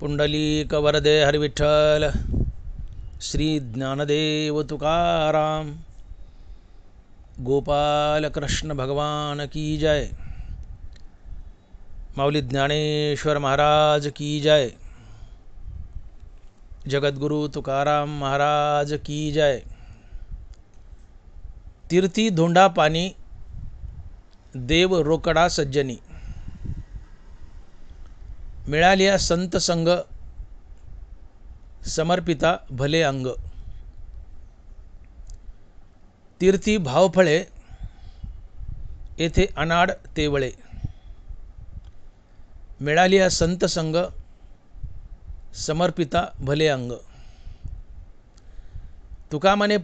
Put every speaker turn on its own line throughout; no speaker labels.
पुंडलीक वरदे हरिविठ्ठल श्री ज्ञानदेव तुकाराम गोपाल कृष्ण भगवान की जय। माऊली ज्ञानेश्वर महाराज की जय। जगद्गुरु तुकाराम महाराज की जय। तीर्थी धोंडा पाणी देव रोकडा सज्जनी, मिळालिया संत संग समर्पिता भले अंग। तीर्थी भावफळे येथे अनाड तेवळे, मिळालिया संत संग समर्पिता भले अंग। तुका म्हणे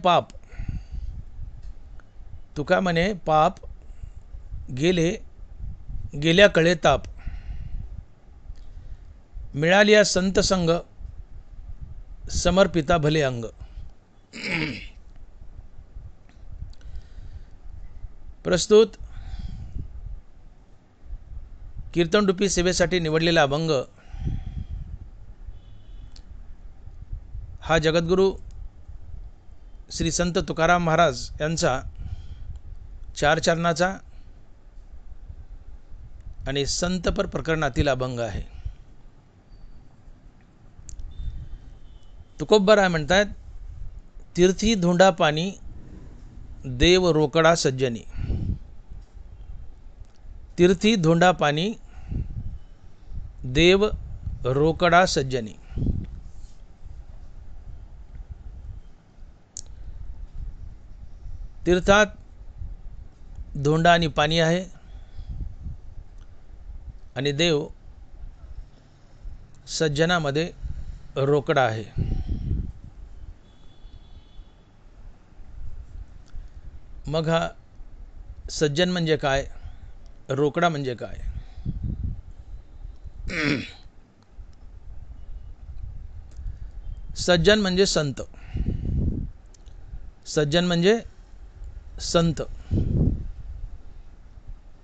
पाप गेल्या कळे ताप, मिळालिया संत संग समर्पिता भले अंग। प्रस्तुत कीर्तनरूपी सेवेसाठी निवडलेला अभंग हा जगद्गुरु श्री संत तुकाराम महाराज यांचा 4 चरणाचा आणि संतपर प्रकरणातील अभंग आहे। तुकोबराय म्हणतात, तीर्थी धोंडा पाणी देव रोकडा सज्जनी। तीर्थी धोंडा पाणी देव रोकडा सज्जनी। तीर्थात धोंडा आणि पाणी आहे आणि देव सज्जनामध्ये रोकडा आहे। मग हा सज्जन म्हणजे काय, रोकडा म्हणजे काय? सज्जन म्हणजे संत। सज्जन म्हणजे संत।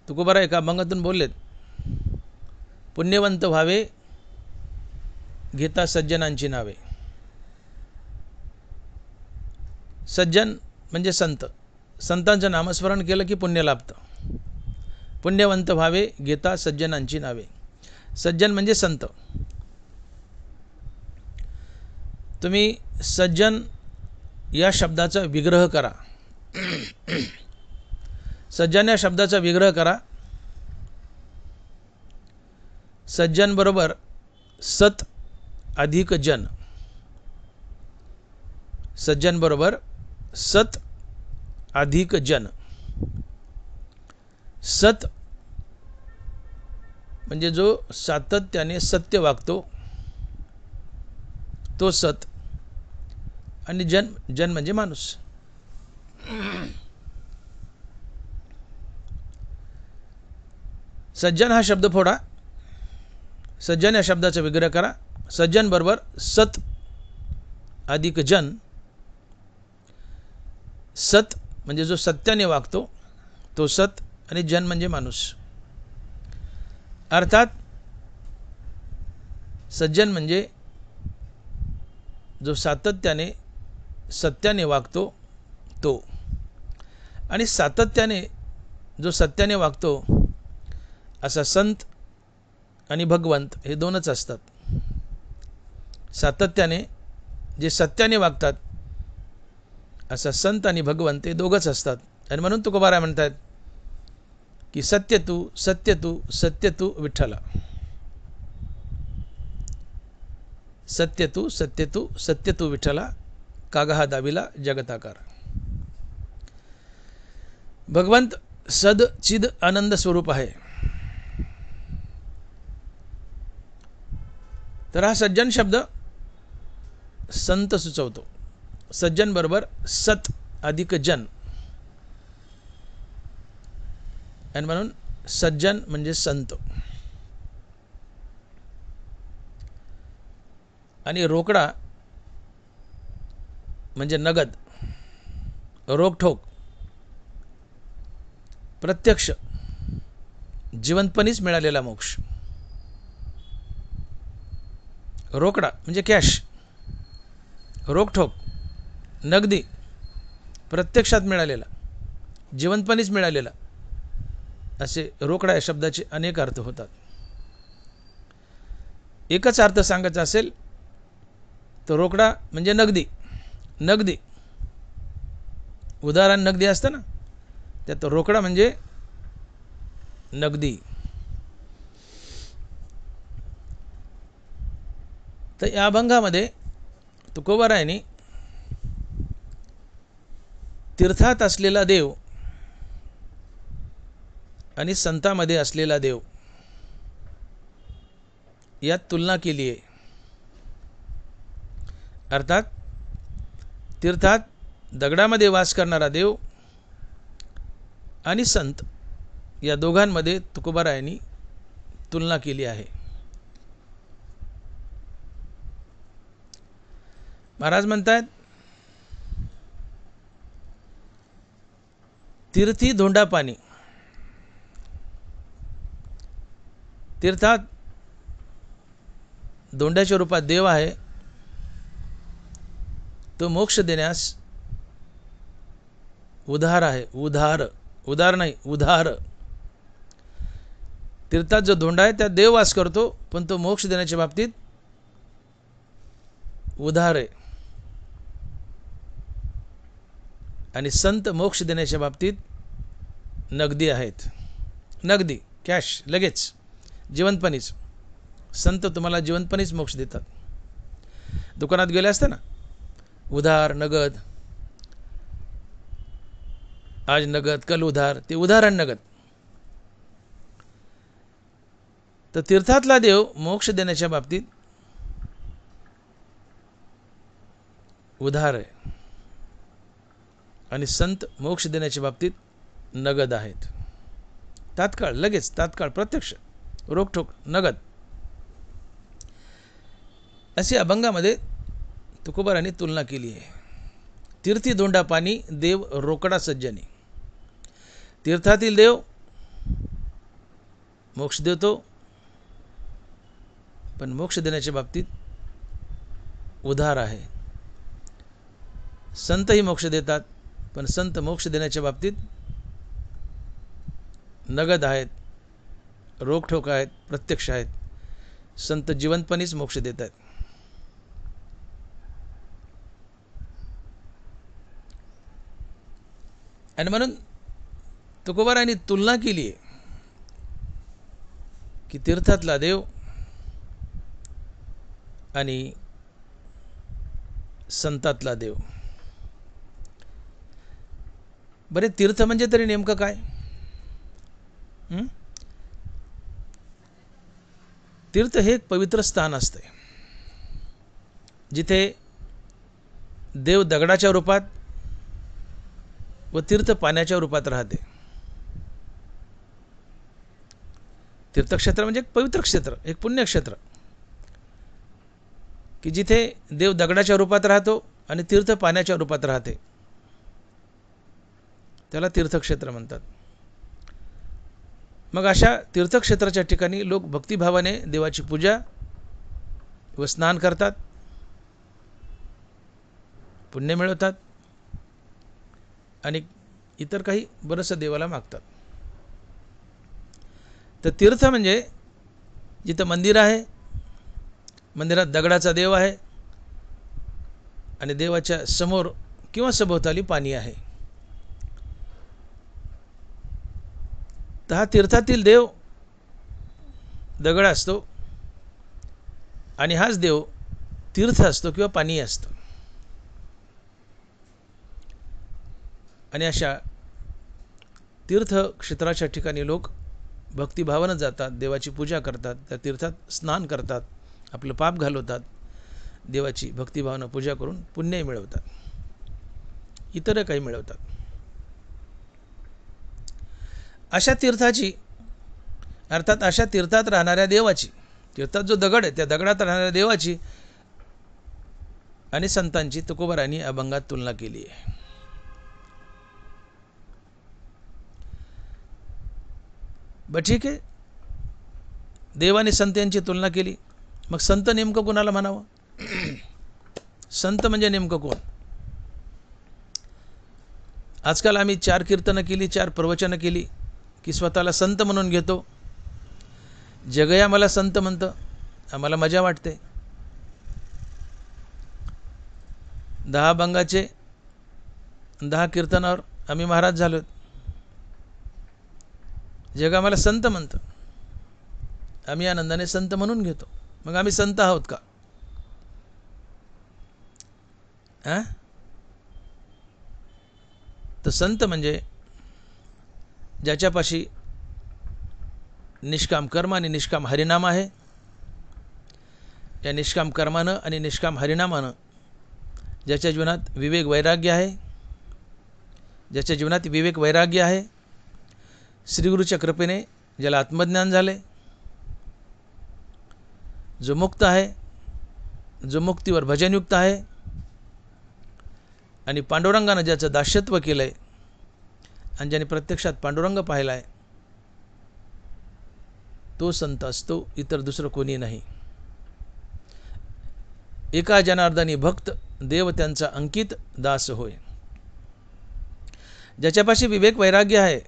तुकोबाराय एका अभंगातून बोललेत, पुण्यवंत व्हावे घेता सज्जनांची नावे। सज्जन म्हणजे संत। संतांचं नामस्मरण केलं की पुण्य लाभतं। पुण्यवंत व्हावे घेता सज्जनांची नावे। सज्जन म्हणजे संत। तुम्ही सज्जन या शब्दाचा विग्रह करा। सज्जन या शब्दाचा विग्रह करा। सज्जन बरोबर सत अधिक जन। सज्जन बरोबर सत अधिक जन। सत म्हणजे जो सातत्याने सत्य वागतो तो सत, आणि जन म्हणजे माणूस। सज्जन हा शब्द फोडा। सज्जन या शब्दाचा विग्रह करा। सज्जन बरोबर सत अधिक जन। सत म्हणजे जो सत्याने वागतो तो सत, आणि जन म्हणजे माणूस। अर्थात सज्जन म्हणजे जो सातत्याने सत्याने वागतो तो, आणि सातत्याने जो सत्याने वागतो असा संत आणि भगवंत हे दोनच असतात। सातत्याने जे सत्याने वागतात असा संत आणि भगवंत हे दोघच असतात। आणि म्हणून तुकोबाराय म्हणतात की सत्य तू सत्य तू सत्य तू विठ्ठला। सत्य तू सत्य तू सत्य तू विठ्ठला, कागा हा दाविला जगताकार। भगवंत सद चिद आनंद स्वरूप आहे। तर हा सज्जन शब्द संत सुचवतो। सज्जन बरोबर सत अधिक जन, आणि म्हणून सज्जन म्हणजे संत। आणि रोकडा म्हणजे नगद, रोकठोक, प्रत्यक्ष जिवंतपणीच मिळालेला मोक्ष। रोकडा म्हणजे कॅश, रोखठोक, नगदी, प्रत्यक्षात मिळालेला, जिवंतपणीच मिळालेला, असे रोकडा या शब्दाचे अनेक अर्थ होतात. एकच अर्थ सांगायचा असेल तर रोकडा म्हणजे नगदी. नगदी उदाहरण नगदी असतं ना, त्यात रोकडा म्हणजे नगदी. तर या अभंगामध्ये तुकोबारायांनी तीर्थात असलेला देव आणि संतांमध्ये असलेला देव यात तुलना केली आहे. अर्थात तीर्थात दगडामध्ये वास करणारा देव आणि संत या दोघांमध्ये तुकोबारायांनी तुलना केली आहे. महाराज म्हणतात, तीर्थी धोंडा पाणी. तीर्थात धोंड्याच्या रूपात देव आहे, तो मोक्ष देण्यास उधार आहे. उधार, उदार नाही, उधार. तीर्थात जो धोंडा आहे त्यात देव वास करतो, पण तो मोक्ष देण्याच्या बाबतीत उधार आहे. आणि संत मोक्ष देण्याच्या बाबतीत नगदी आहेत. नगदी, कॅश, लगेच, जिवंतपणीच. संत तुम्हाला जिवंतपणीच मोक्ष देतात. दुकानात गेले असते ना, उधार, नगद, आज नगद, कल उधार, ते उधार आणि नगद. तर तीर्थातला देव मोक्ष देण्याच्या बाबतीत उधार आहे आणि संत मोक्ष देण्याच्या बाबतीत नगद आहेत. तात्काळ, लगेच, तात्काळ, प्रत्यक्ष, रोखठोक, नगद. अशी अभंगामध्ये तुकोबारांनी तुलना केली आहे. तीर्थी धोंडा पाणी, देव रोकडा सज्जनी. तीर्थातील देव मोक्ष देतो, पण मोक्ष देण्याच्या बाबतीत उधार आहे. संतही मोक्ष देतात, पण संत मोक्ष देण्याच्या बाबतीत नगद आहेत, रोखठोक आहेत, प्रत्यक्ष आहेत. संत जिवंतपणीच मोक्ष देत आहेत. आणि म्हणून तुकोबारायांनी तुलना केली आहे की तीर्थातला देव आणि संतातला देव. बरे, तीर्थ म्हणजे तरी नेमकं काय? तीर्थ हे एक पवित्र स्थान असते, जिथे देव दगडाच्या रूपात व तीर्थ पाण्याच्या रूपात राहते. तीर्थक्षेत्र म्हणजे एक पवित्र क्षेत्र, एक पुण्यक्षेत्र, की जिथे देव दगडाच्या रूपात राहतो आणि तीर्थ पाण्याच्या रूपात राहते. त्याला तीर्थक्षेत्र म्हणतात. मग अशा तीर्थक्षेत्राच्या ठिकाणी लोक भक्तिभावाने देवाची पूजा व स्नान करतात, पुण्य मिळवतात आणि इतर काही बरंचसं देवाला मागतात. तर तीर्थ म्हणजे जिथं मंदिर आहे, मंदिरात दगडाचा देव आहे आणि देवाच्या समोर किंवा सभोवताली पाणी आहे. तर हा तीर्थातील देव दगड असतो आणि हाच देव तीर्थ असतो किंवा पाणी असतो. आणि अशा तीर्थक्षेत्राच्या ठिकाणी लोक भक्तिभावानं जातात, देवाची पूजा करतात, त्या तीर्थात स्नान करतात, आपलं पाप घालवतात, देवाची भक्तिभावानं पूजा करून पुण्यही मिळवतात, इतर काही मिळवतात. अशा तीर्थाची, अर्थात अशा तीर्थात राहणाऱ्या देवाची, तीर्थात जो दगड आहे त्या दगडात राहणाऱ्या देवाची आणि संतांची तुकोबारायांनी अभंगात तुलना केली आहे. ठीक आहे, देव आणि संत यांची तुलना केली, मग संत नेमकं कोणाला म्हणावं? संत म्हणजे नेमकं कोण? आजकाल आम्ही 4 कीर्तनं केली, 4 प्रवचनं केली की स्वतःला संत म्हणून घेतो. जगही आम्हाला संत म्हणतं, आम्हाला मजा वाटते. 10 अभंगाचे 10 कीर्तनावर आम्ही महाराज झालो. जग आम्हाला संत म्हणतं, आम्ही आनंदाने संत म्हणून घेतो. मग आम्ही संत आहोत का? तर संत म्हणजे ज्याच्यापाशी निष्काम कर्म आणि निष्काम हरिनाम आहे. या निष्काम कर्मानं आणि निष्काम हरिनामानं ज्याच्या जीवनात विवेक वैराग्य आहे, ज्याच्या जीवनात विवेक वैराग्य आहे, श्रीगुरूच्या कृपेने ज्याला आत्मज्ञान झाले, जो मुक्त आहे, जो मुक्तीवर भजनयुक्त आहे आणि पांडुरंगानं ज्याचं दास्यत्व केलं आहे आणि ज्याने प्रत्यक्षात पांडुरंग पाहिला आहे, तो संत असतो, इतर दुसरं कोणी नाही. एका जनार्दनी भक्त देव त्यांचा अंकित दास होय. ज्याच्यापाशी विवेक वैराग्य आहे,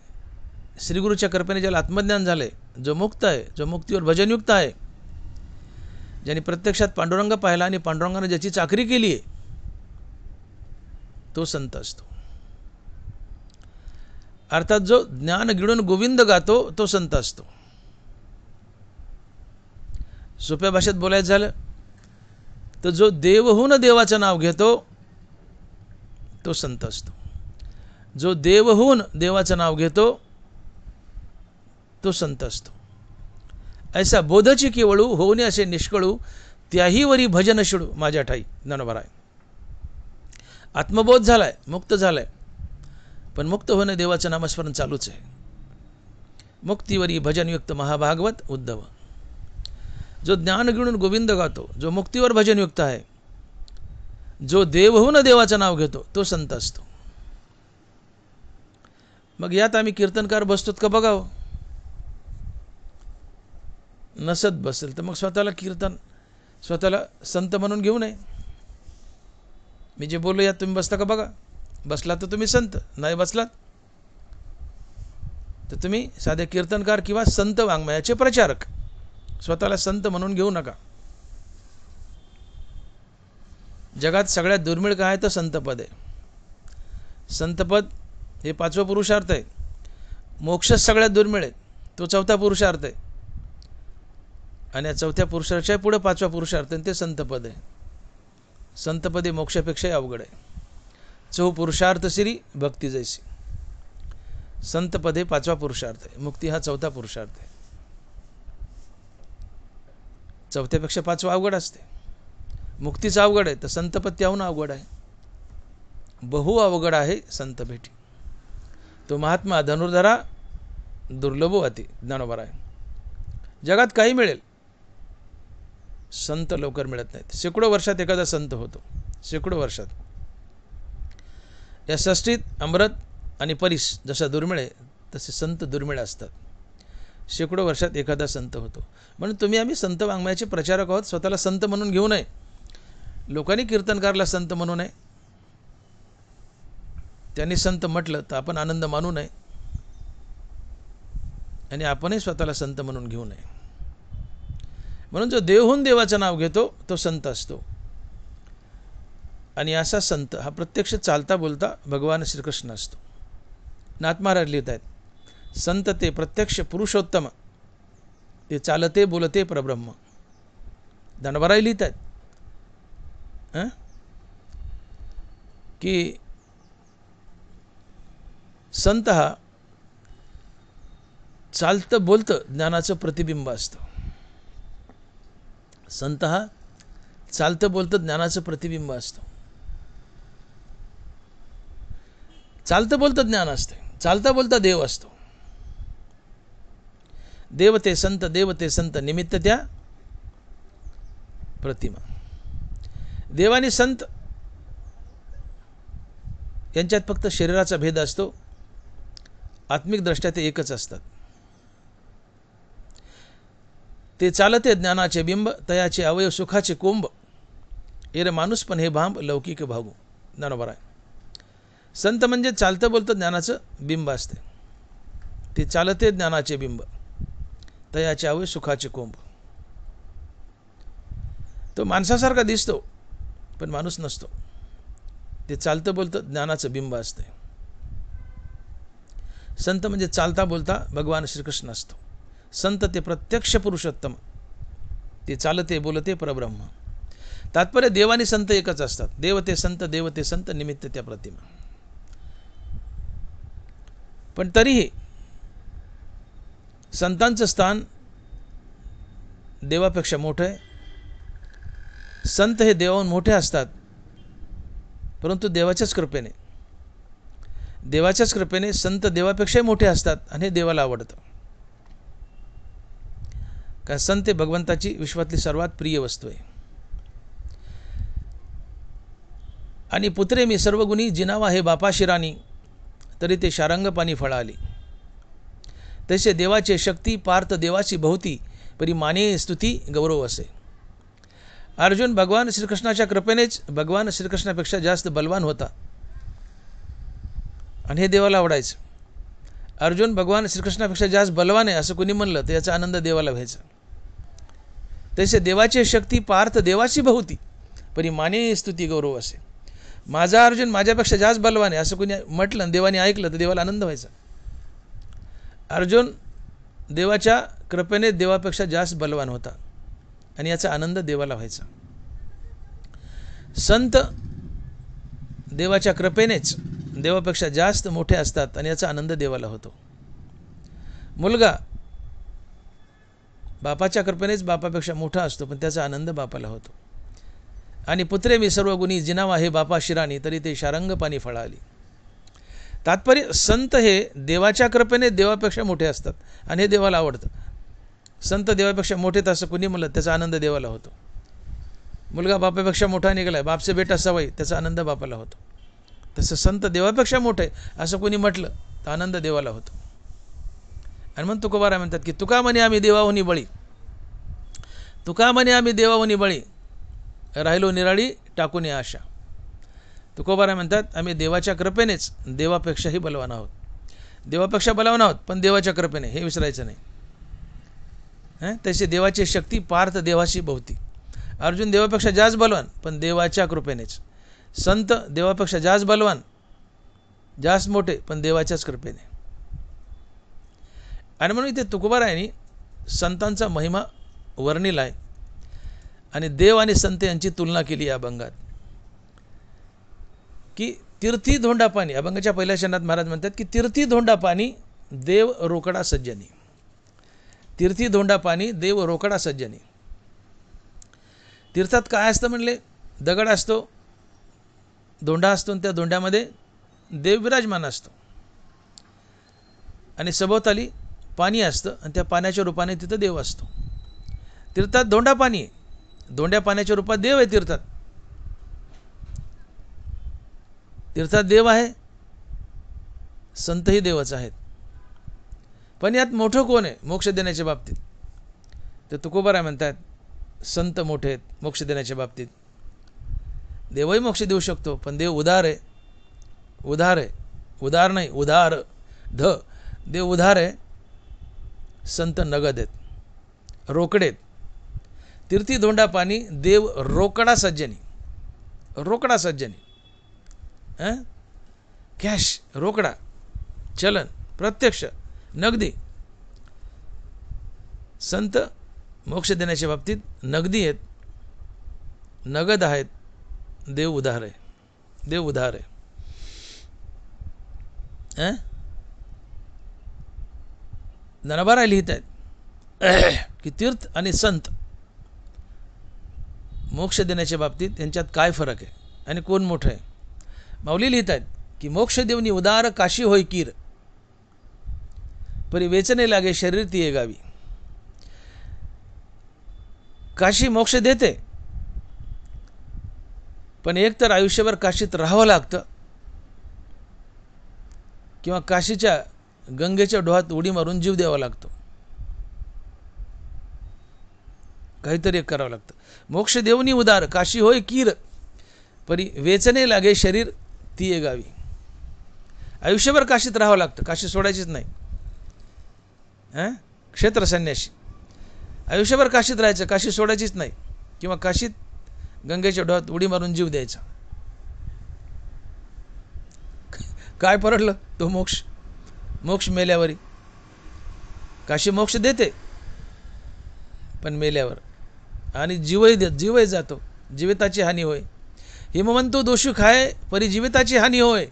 श्रीगुरूच्या कृपेने ज्याला आत्मज्ञान झाले, जो मुक्त आहे, जो मुक्तीवर भजनयुक्त आहे, ज्याने प्रत्यक्षात पांडुरंग पाहिला आणि पांडुरंगाने ज्याची चाकरी केली आहे, तो संत असतो. अर्थात जो ज्ञान गिळून गोविंद गातो तो संत असतो. सोप्या भाषेत बोलायचं झालं तर जो देवहून देवाचं नाव घेतो तो संत असतो. जो देवहून देवाचं नाव घेतो तो संत असतो. ऐसा बोधची केवळू होऊने असे निष्कळू, त्याही वरी भजन शिडू माझ्या ठाई ज्ञानोबराय. आत्मबोध झालाय, मुक्त झालाय, पण मुक्त होणे देवाचं नामस्मरण चालूच आहे. मुक्तीवरी भजनयुक्त महाभागवत उद्धव. जो ज्ञान गिळून गोविंद गातो, जो मुक्तीवर भजनयुक्त आहे, जो देवहून देवाचं नाव घेतो तो संत असतो. मग यात आम्ही कीर्तनकार बसतोत का बघावं. नसत बसेल तर मग स्वतःला संत म्हणून घेऊ नये. मी जे बोललो यात तुम्ही बसता का बघा. बसला तर तुम्ही संत, नाही बसलात तर तुम्ही साधे कीर्तनकार किंवा संत वाङ्मयाचे प्रचारक. स्वतःला संत म्हणून घेऊ नका. जगात सगळ्यात दुर्मिळ काय तर संतपद आहे. संतपद हे 5वं पुरुषार्थ आहे. मोक्ष सगळ्यात दुर्मिळ आहे, तो 4था पुरुषार्थ आहे. आणि या 4थ्या पुरुषार्थाच्या पुढे 5वा पुरुषार्थ आहे, ते संतपद आहे. संतपदे मोक्षापेक्षाही अवघड आहे. 4 पुरुषार्थ श्री भक्ती जैसी. संतपदे 5वा पुरुषार्थ आहे, मुक्ती हा 4था पुरुषार्थ आहे. 4थ्यापेक्षा 5वा अवघड असते. मुक्तीचं अवघड आहे तर संतपद त्याहून अवघड आहे. बहु अवघड आहे संत भेटी. तो महात्मा धनुर्धरा दुर्लभो अति ज्ञानोबराय. जगात काही मिळेल, संत लवकर मिळत नाहीत. शेकडो वर्षात एखादा संत होतो, शेकडो वर्षात. या सृष्टीत अमृत आणि परीस जसा दुर्मिळ आहे तसे संत दुर्मिळ असतात. शेकडो वर्षात एखादा संत होतो. म्हणून तुम्ही आम्ही संत वाङ्मयाचे प्रचारक आहोत. स्वतःला संत म्हणून घेऊ नये. लोकांनी कीर्तनकारला संत म्हणू नये. त्यांनी संत म्हटलं तर आपण आनंद मानू नये आणि आपणही स्वतःला संत म्हणून घेऊ नये. म्हणून जो देवहून देवाचं नाव घेतो तो संत असतो. आणि असा संत हा प्रत्यक्ष चालता बोलता भगवान श्रीकृष्ण असतो. नाथ महाराज लिहित आहेत, संत ते प्रत्यक्ष पुरुषोत्तम, ते चालते बोलते परब्रह्म. ज्ञानोबराय लिहित आहेत की संत हा चालतं बोलतं ज्ञानाचं प्रतिबिंब असतं. संत हा चालतं बोलतं ज्ञानाचं प्रतिबिंब असतं. चालतं बोलतं ज्ञान असते, चालता बोलता देव असतो. देवते संत, देवते संत, निमित्त त्या प्रतिमा. देव आणि संत यांच्यात फक्त शरीराचा भेद असतो. आत्मिक दृष्ट्या ते एकच असतात. ते चालते ज्ञानाचे बिंब तयाचे अवयव सुखाचे कोंब एरे माणूस पण हे भांब लौकिक भागू. बरोबर आहे. संत म्हणजे चालतं बोलतं ज्ञानाचं बिंब असते. ते चालते ज्ञानाचे बिंब तयाचे अवयव सुखाचे कोंब. तो माणसासारखा दिसतो पण माणूस नसतो. ते चालतं बोलतं ज्ञानाचं बिंब असते. संत म्हणजे चालता बोलता भगवान श्रीकृष्ण असतो. संत ते प्रत्यक्ष पुरुषोत्तम, ते चालते बोलते परब्रह्म. तात्पर्य देव आणि संत एकच असतात. देव ते संत निमित्त त्या प्रतिमा. पण तरीही संतांचं स्थान देवापेक्षा मोठं आहे. संत हे देवाहून मोठे असतात, परंतु देवाच्याच कृपेने संत देवापेक्षाही मोठे असतात आणि हे देवाला आवडतं. कारण संत हे भगवंताची विश्वातली सर्वात प्रिय वस्तू आहे. आणि पुत्रे मी सर्वगुणी जिनावा हे बापा शिरानी तरी ते शारंग पाणी फळाली. तसे देवाचे शक्ती पार्थ देवाची भोवती परी माने स्तुती गौरव असे. अर्जुन भगवान श्रीकृष्णाच्या कृपेनेच भगवान श्रीकृष्णापेक्षा जास्त बलवान होता आणि हे देवाला आवडायचं. अर्जुन भगवान श्रीकृष्णापेक्षा जास्त बलवान आहे असं कोणी म्हणलं तर याचा आनंद देवाला व्हायचा. तसे देवाची शक्ती पार्थ देवाची भोवती परी माने स्तुती गौरव असे. माझा अर्जुन माझ्यापेक्षा जास्त बलवान आहे असं कोणी म्हटलं, देवाने ऐकलं तर देवाला आनंद व्हायचा. अर्जुन देवाच्या कृपेने देवापेक्षा जास्त बलवान होता आणि याचा आनंद देवाला व्हायचा. संत देवाच्या कृपेनेच देवापेक्षा जास्त मोठे असतात आणि याचा आनंद देवाला होतो. मुलगा बापाच्या कृपेनेच बापापेक्षा मोठा असतो पण त्याचा आनंद बापाला होतो. आणि पुत्रे मी सर्व गुणी जिनावा हे बापा शिराणी तरी ते शारंग पाणी फळाली. तात्पर्य संत हे देवाच्या कृपेने देवापेक्षा मोठे असतात आणि हे देवाला आवडतं. संत देवापेक्षा मोठेत असं कुणी म्हणलं त्याचा आनंद देवाला होतो. मुलगा बापापेक्षा मोठा निघालाय, बापसे बेटा सवय, त्याचा आनंद बापाला होतो. तसं संत देवापेक्षा मोठे असं कोणी म्हटलं तर आनंद देवाला होतो. आणि मग तुकोबाराय म्हणतात की तुका म्हणे आम्ही देवाहुनी बळी, तुका म्हणे आम्ही देवाहुनी बळी, राहिलो निराळी टाकून आशा. तुकोबाराय म्हणतात आम्ही देवाच्या कृपेनेच देवापेक्षाही बलवान आहोत. देवापेक्षा बलवान आहोत पण देवाच्या कृपेने, हे विसरायचं नाही. तसे देवाची शक्ती पार्थ देवाशी भोवती. अर्जुन देवापेक्षा जास्त बलवान पण देवाच्या कृपेनेच. संत देवापेक्षा जास्त बलवान जास्त मोठे पण देवाच्याच कृपेने. आणि म्हणून इथे तुकोबारायांनी संतांचा महिमा वर्णिला आहे आणि देव आणि संत यांची तुलना केली या अभंगात. की तीर्थी धोंडा पाणी, अभंगाच्या पहिल्या शरणात महाराज म्हणतात की तीर्थी धोंडा पाणी देव रोकडा सज्जनी. तीर्थी धोंडा पाणी देव रोकडा सज्जनी. तीर्थात काय असतं म्हणले? दगड असतो, धोंडा असतो आणि त्या धोंड्यामध्ये देव विराजमान असतो आणि सभोवताली पाणी असतं आणि त्या पाण्याच्या रूपाने तिथं देव असतो. तीर्थात धोंडा पाणी आहे, धोंड्या पाण्याच्या रूपात देव आहे. तीर्थात देव आहे, संतही देवच आहेत. पण यात मोठं कोण आहे मोक्ष देण्याच्या बाबतीत? तर तुकोबाराय म्हणतात संत मोठे आहेत मोक्ष देण्याच्या बाबतीत. देवही मोक्ष देऊ शकतो पण देव उदार आहे. उदार नाही, उदार देव उदार आहे. संत नगद आहेत, रोकडे आहेत. तीर्थी धोंडा पाणी देव रोकडा सज्जनी. कॅश, रोकडा, चलन, प्रत्यक्ष, नगदी. संत मोक्ष देण्याच्या बाबतीत नगदी आहेत, नगद आहेत. देव उदार आहे. नरबाराय लिहित आहेत की तीर्थ आणि संत मोक्ष देण्याच्या बाबतीत यांच्यात काय फरक आहे आणि कोण मोठं आहे? माऊली लिहित आहेत की मोक्ष देवनी उदार काशी होय कीर, परी वेचने लागे शरीर ती गावी. काशी मोक्ष देते पण एक तर आयुष्यभर काशीत राहावं लागतं किंवा काशीच्या गंगेच्या डोहात उडी मारून जीव द्यावा लागतो. काहीतरी एक करावं लागतं. मोक्ष देवनी उदार काशी होय कीर, परी वेचणे लागे शरीर ती ये गावी. आयुष्यभर काशीत राहावं लागतं, काशी सोडायचीच नाही. क्षेत्र संन्यासी आयुष्यभर काशीत राहायचं, काशी सोडायचीच नाही. किंवा काशीत गंगेच्या डोहात उडी मारून जीव द्यायचा. काय परवडलं तो मोक्ष? मोक्ष मेल्यावरी. काशी मोक्ष देते पण मेल्यावर, आणि जीवही जातो. जीविताची हानी होय. हिमवंतो दोषी खाय परी जीविताची हानी होय,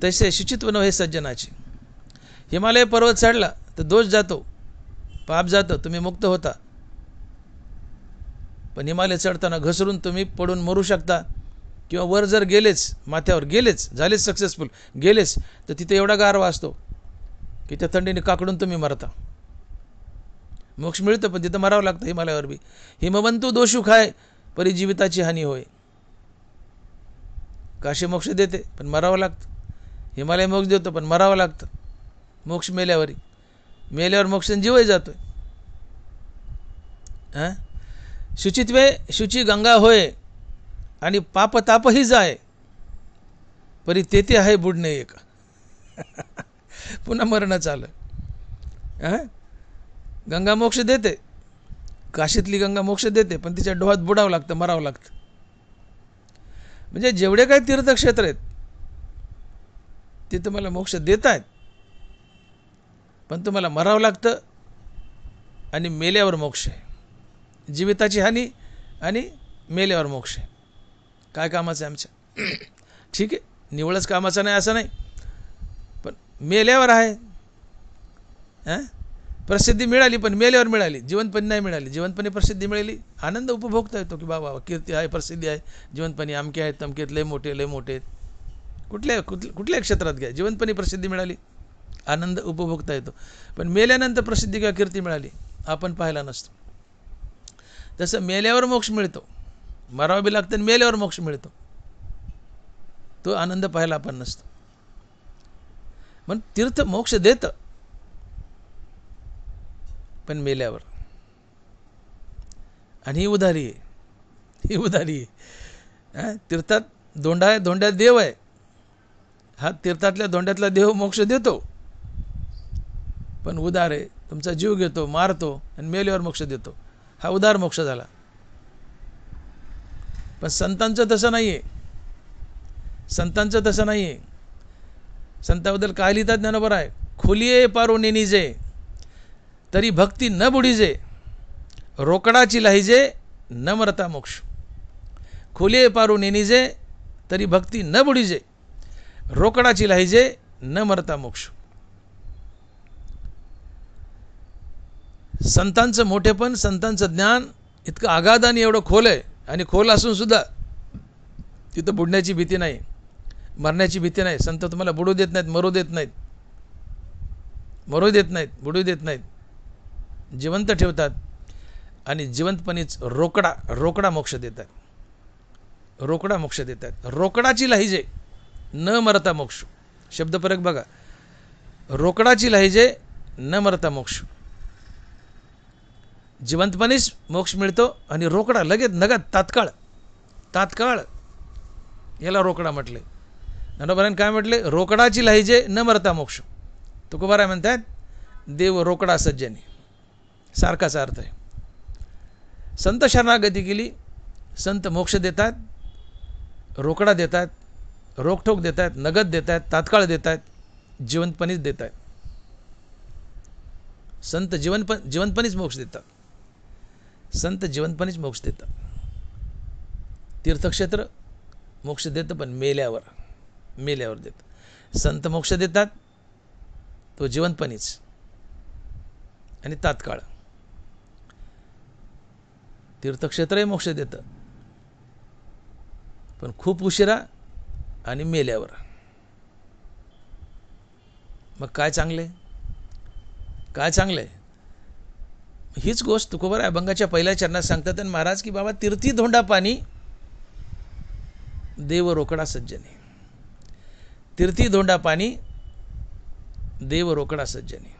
तसे शुचित्व नव्हे सज्जनाचे. हिमालय पर्वत चढला तर दोष जातो, पाप जातं, तुम्ही मुक्त होता. पण हिमालय चढताना घसरून तुम्ही पडून मरू शकता. किंवा वर जर गेलेच, माथ्यावर गेलेच, झालेच सक्सेसफुल गेलेच, तर तिथे एवढा गारवा असतो की त्या थंडीने काकडून तुम्ही मरता. मोक्ष मिळतं पण तिथं मरावं लागतं हिमालयावर बी. हिमवंतू दोषू खाय परी जीविताची हानी होय. काशी मोक्ष देते पण मरावं लागतं. हिमालय मोक्ष देतो पण मरावं लागतं. मोक्ष मेल्यावर मोक्ष जीवही जातोय. शुचित्वे शुची गंगा होय, आणि पाप तापही जाय परी तेथे आहे बुडणे एक. पुन्हा मरणच आलं. गंगा मोक्ष देते, काशीतली गंगा मोक्ष देते, पण तिच्या डोहात बुडावं लागतं, मरावं लागतं. म्हणजे जेवढे काही तीर्थक्षेत्र आहेत ते तुम्हाला मोक्ष देत आहेत, पण तुम्हाला मरावं लागतं. आणि मेल्यावर मोक्ष आहे. जीविताची हानी आणि मेल्यावर मोक्ष आहे. काय कामाचं आहे आमच्या? ठीक आहे, निवळच कामाचं नाही असं नाही, पण मेल्यावर आहे. प्रसिद्धी मिळाली पण मेल्यावर मिळाली, जिवंतपणी नाही मिळाली. जिवंतपणी प्रसिद्धी मिळाली, आनंद उपभोगता येतो की बाबा कीर्ती आहे, प्रसिद्धी आहे. जिवंतपणी अमके आहेत, तमकेत लय मोठे आहेत. कुठल्या क्षेत्रात घ्या, जिवंतपणी प्रसिद्धी मिळाली, आनंद उपभोगता येतो. पण मेल्यानंतर प्रसिद्धी किंवा कीर्ती मिळाली आपण पाहायला नसतो. तसं मेल्यावर मोक्ष मिळतो, मरावं बी लागतं, मेल्यावर मोक्ष मिळतो. तो आनंद पाहायला आपण नसतो. पण तीर्थ मोक्ष देतं पण मेल्यावर. आणि ही उधारी आहे. तीर्थात धोंडा आहे, धोंड्यात देव आहे. हा तीर्थातल्या धोंड्यातला देव मोक्ष देतो पण उदार आहे. तुमचा जीव घेतो, मारतो आणि मेल्यावर मोक्ष देतो. हा उदार मोक्ष झाला. पण संतांचं तसं नाही आहे. संताबद्दल काय लिहितात ज्ञानोबा आहे? खोलिये पारो नेनिजे तरी भक्ती न बुडीजे, रोकडाची लाहिजे न मरता मोक्ष. खोलिये पारो नेनिजे तरी भक्ती न बुडीजे, रोकडाची लाहिजे न मरता मोक्ष. संतांचं मोठेपण, संतांचं ज्ञान इतकं आगाध आणि एवढं खोल आहे. आणि खोल असून सुद्धा तिथं बुडण्याची भीती नाही, मरण्याची भीती नाही. संत तुम्हाला बुडू देत नाहीत, मरू देत नाहीत, बुडू देत नाहीत. जिवंत ठेवतात आणि जिवंतपणीच रोकडा मोक्ष देतात. रोकडाची लाहिजे न मरता मोक्ष. शब्दप्रयोग बघा, रोकडाची लाहिजे न मरता मोक्ष. जिवंतपणीच मोक्ष मिळतो आणि रोकडा लगेच, नगद, तात्काळ याला रोकडा म्हटले. ज्ञानोबारांनी काय म्हटले? रोकडाची लाहिजे न मरता मोक्ष. तुकोबाराय म्हणतात देव रोकडा सज्जनी, सारखाच अर्थ आहे. संत शरणागती केली, संत मोक्ष देतात, रोकडा देतात, रोकठोक देतात, नगद देतात, तात्काळ देतात, जिवंतपणीच देतात. संत जिवंतपणीच मोक्ष देतात. तीर्थक्षेत्र मोक्ष देतं पण मेल्यावर देतं. संत मोक्ष देतात तो जिवंतपणीच आणि तात्काळ. तीर्थक्षेत्रही मोक्ष देतं पण खूप उशिरा आणि मेल्यावर. मग काय चांगले? हीच गोष्ट तुकोबाराय अभंगाच्या पहिल्या चरणात सांगतात. आणि महाराज की बाबा तीर्थी धोंडा पाणी देव रोकडा सज्जनी. तीर्थी धोंडा पाणी देव रोकडा सज्जनी.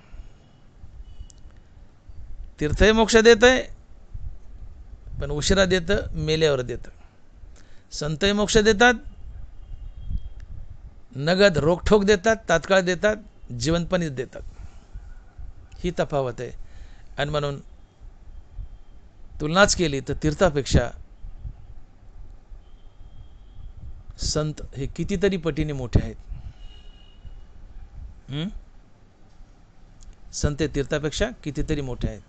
तीर्थही मोक्ष देत आहे पण उशिरा देतं, मेल्यावर देतं. संतही मोक्ष देतात, नगद रोखठोक देतात, तात्काळ देतात, जिवंतपणीच देतात. ही तफावत आहे. आणि म्हणून तुलनाच केली तर तीर्थापेक्षा संत हे कितीतरी पटीने मोठे आहेत. संत तीर्थापेक्षा कितीतरी मोठे आहेत.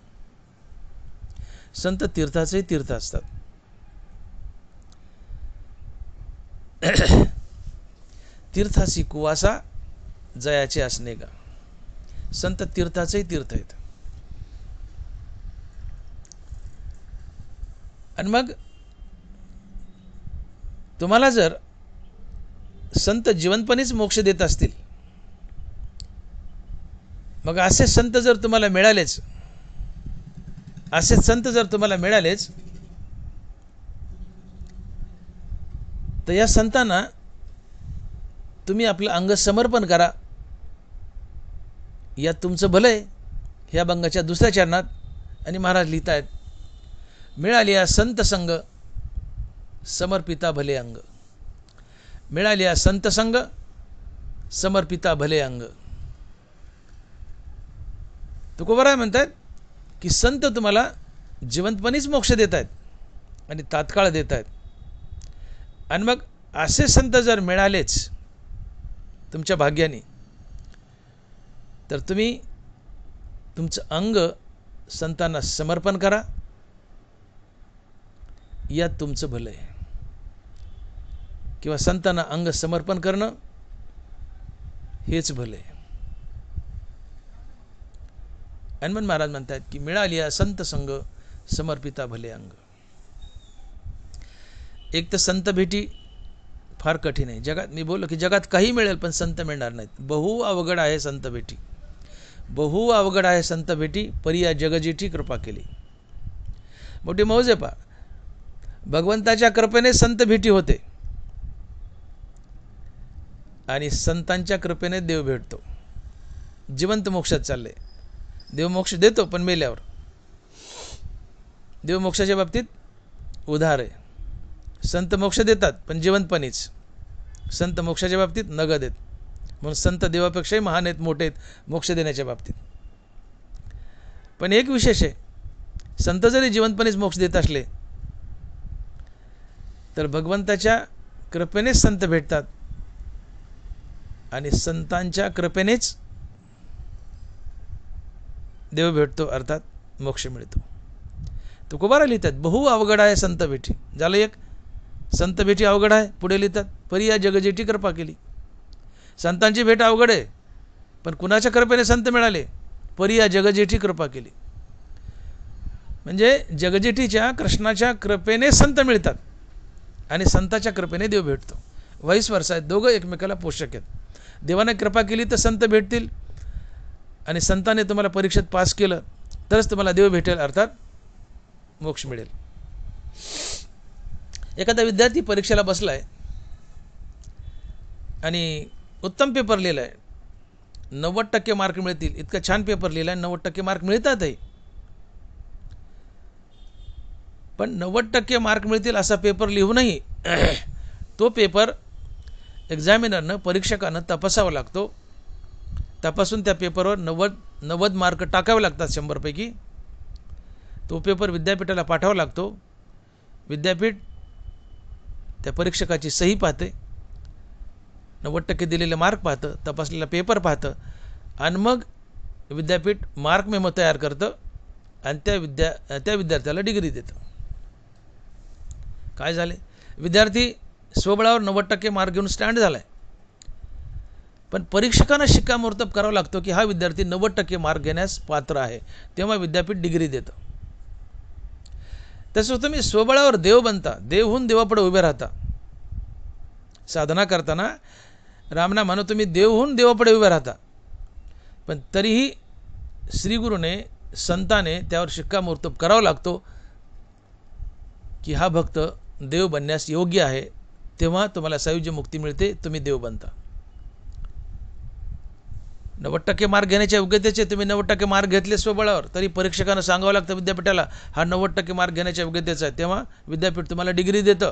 संत तीर्थाचेही तीर्थ असतात. तीर्थासी कुवासा जयाचे असणे का. संत तीर्थाचेही तीर्थ आहेत. आणि मग तुम्हाला जर संत जिवंतपणीच मोक्ष देत असतील, मग असे संत जर तुम्हाला मिळालेच, असे संत जर तुम्हाला मिळालेच, तर या संतांना तुम्ही आपलं अंग समर्पण करा. यात तुमचं भलं आहे. ह्या अभंगाच्या दुसऱ्या चरणात आणि महाराज लिहितायत, मिळालिया संत संग समर्पिता भले अंग. मिळालिया संत संग समर्पिता भले अंग. तुकोबाराय म्हणतात की संत तुम्हाला जिवंतपणीच मोक्ष देत आहेत आणि तात्काळ देत आहेत. आणि मग असे संत जर मिळालेच तुमच्या भाग्याने, तर तुम्ही तुमचं अंग संतांना समर्पण करा. यात तुमचं भलं आहे. किंवा संतांना अंग समर्पण करणं हेच भलं आहे. आणि मग महाराज म्हणतात की मिळालिया संत संग समर्पिता भले अंग. एक तर संत भेटी फार कठीण आहे. जगात मी बोललो की जगात काही मिळेल पण संत मिळणार नाहीत. बहु अवघड आहे संत भेटी. बहु अवघड आहे संत भेटी, परी या जगजीठी कृपा केली. मोठी मौज आहे. पा भगवंताच्या कृपेने संत भेटी होते आणि संतांच्या कृपेने देव भेटतो. जिवंत मोक्षात चालले. देव मोक्ष देतो पण मेल्यावर. देव मोक्षाच्या बाबतीत उधार आहे. संत मोक्ष देतात पण जिवंतपणीच. संत मोक्षाच्या बाबतीत नगद आहेत. म्हणून संत देवापेक्षाही महान आहेत, मोठे आहेत मोक्ष देण्याच्या बाबतीत. पण एक विशेष आहे, संत जरी जिवंतपणीच मोक्ष देत असले तर भगवंताच्या कृपेनेच संत भेटतात आणि संतांच्या कृपेनेच देव भेटतो, अर्थात मोक्ष मिळतो. तुकोबारा लिहितात बहु अवघड आहे संत भेटी. झालं एक, संत भेटी अवघड आहे. पुढे लिहितात परी या जगजेठी कृपा केली. संतांची भेट अवघड आहे पण कुणाच्या कृपेने संत मिळाले, परी या जगजेठी कृपा केली. म्हणजे जगजेठीच्या कृष्णाच्या कृपेने संत मिळतात आणि संताच्या कृपेने देव भेटतो. वाईस वर्षा आहेत, दोघं एकमेकाला पोषक आहेत. देवाने कृपा केली तर संत भेटतील आणि संताने तुम्हाला परीक्षेत पास केलं तरच तुम्हाला देव भेटेल, अर्थात मोक्ष मिळेल. एखादा विद्यार्थी परीक्षेला बसलाय आणि उत्तम पेपर लिहिला आहे, 90% मार्क मिळतील इतका छान पेपर लिहिला आहे, 90% मार्क मिळतातही. पण 90% मार्क मिळतील असा पेपर लिहूनही तो पेपर एक्झामिनरनं, परीक्षकानं तपासावा लागतो. तपासून त्या पेपरवर 90 मार्क टाकावे लागतात 100 पैकी. तो पेपर विद्यापीठाला पाठवावा लागतो. विद्यापीठ त्या परीक्षकाची सही पाहते, 90% दिलेले मार्क पाहतं, तपासलेला पेपर पाहतं आणि मग विद्यापीठ मार्क मेमो तयार करतं आणि त्या विद्यार्थ्याला डिग्री देतं. काय झाले, विद्यार्थी स्वबळावर 90% मार्क घेऊन स्टँड झालाय, पण परीक्षकांना शिक्कामोर्तब करावा लागतो की हा विद्यार्थी 90% मार्क घेण्यास पात्र आहे, तेव्हा विद्यापीठ डिग्री देतं. तसं तुम्ही स्वबळावर देव बनता, देवहून देवापुढे उभे राहता. साधना करताना रामनामानं तुम्ही देवहून देवापुढे उभे राहता, पण तरीही श्रीगुरूने, संताने त्यावर शिक्कामोर्तब करावा लागतो की हा भक्त देव बनण्यास योग्य आहे, तेव्हा तुम्हाला सायुज्य मुक्ती मिळते, तुम्ही देव बनता. 90% मार्क घेण्याच्या योग्यतेचे तुम्ही 90% मार्क घेतले स्वबळावर, तरी परीक्षकांना सांगावं लागतं विद्यापीठाला हा 90% मार्क घेण्याच्या योग्यतेचा आहे, तेव्हा विद्यापीठ तुम्हाला डिग्री देतं.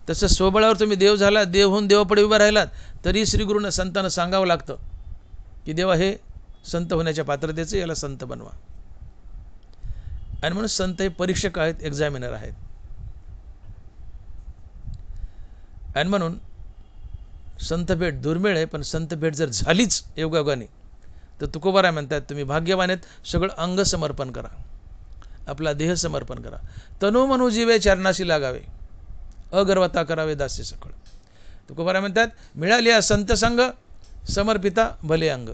तसं स्वबळावर तुम्ही देव झाला, देव होऊन देवापुढे उभा राहिलात, तरी श्रीगुरूंना संतांना सांगावं लागतं की देवा हे संत होण्याच्या पात्रतेचे, याला संत बनवा. आणि म्हणून संत हे परीक्षक आहेत, एक्झामिनर आहेत. आणि म्हणून संत भेट दुर्मिळ आहे, पण संत भेट जर झालीच योगायोगाने तर तुकोबाराय म्हणतात तुम्ही भाग्यवान आहेत. सगळं अंग समर्पण करा, आपला देह समर्पण करा. तनु मनु जीवे चरणाशी लागावे, अगर्वता करावे दास्य सकळ. तुकोबाराय म्हणतात मिळाली संत संग समर्पिता भले अंग.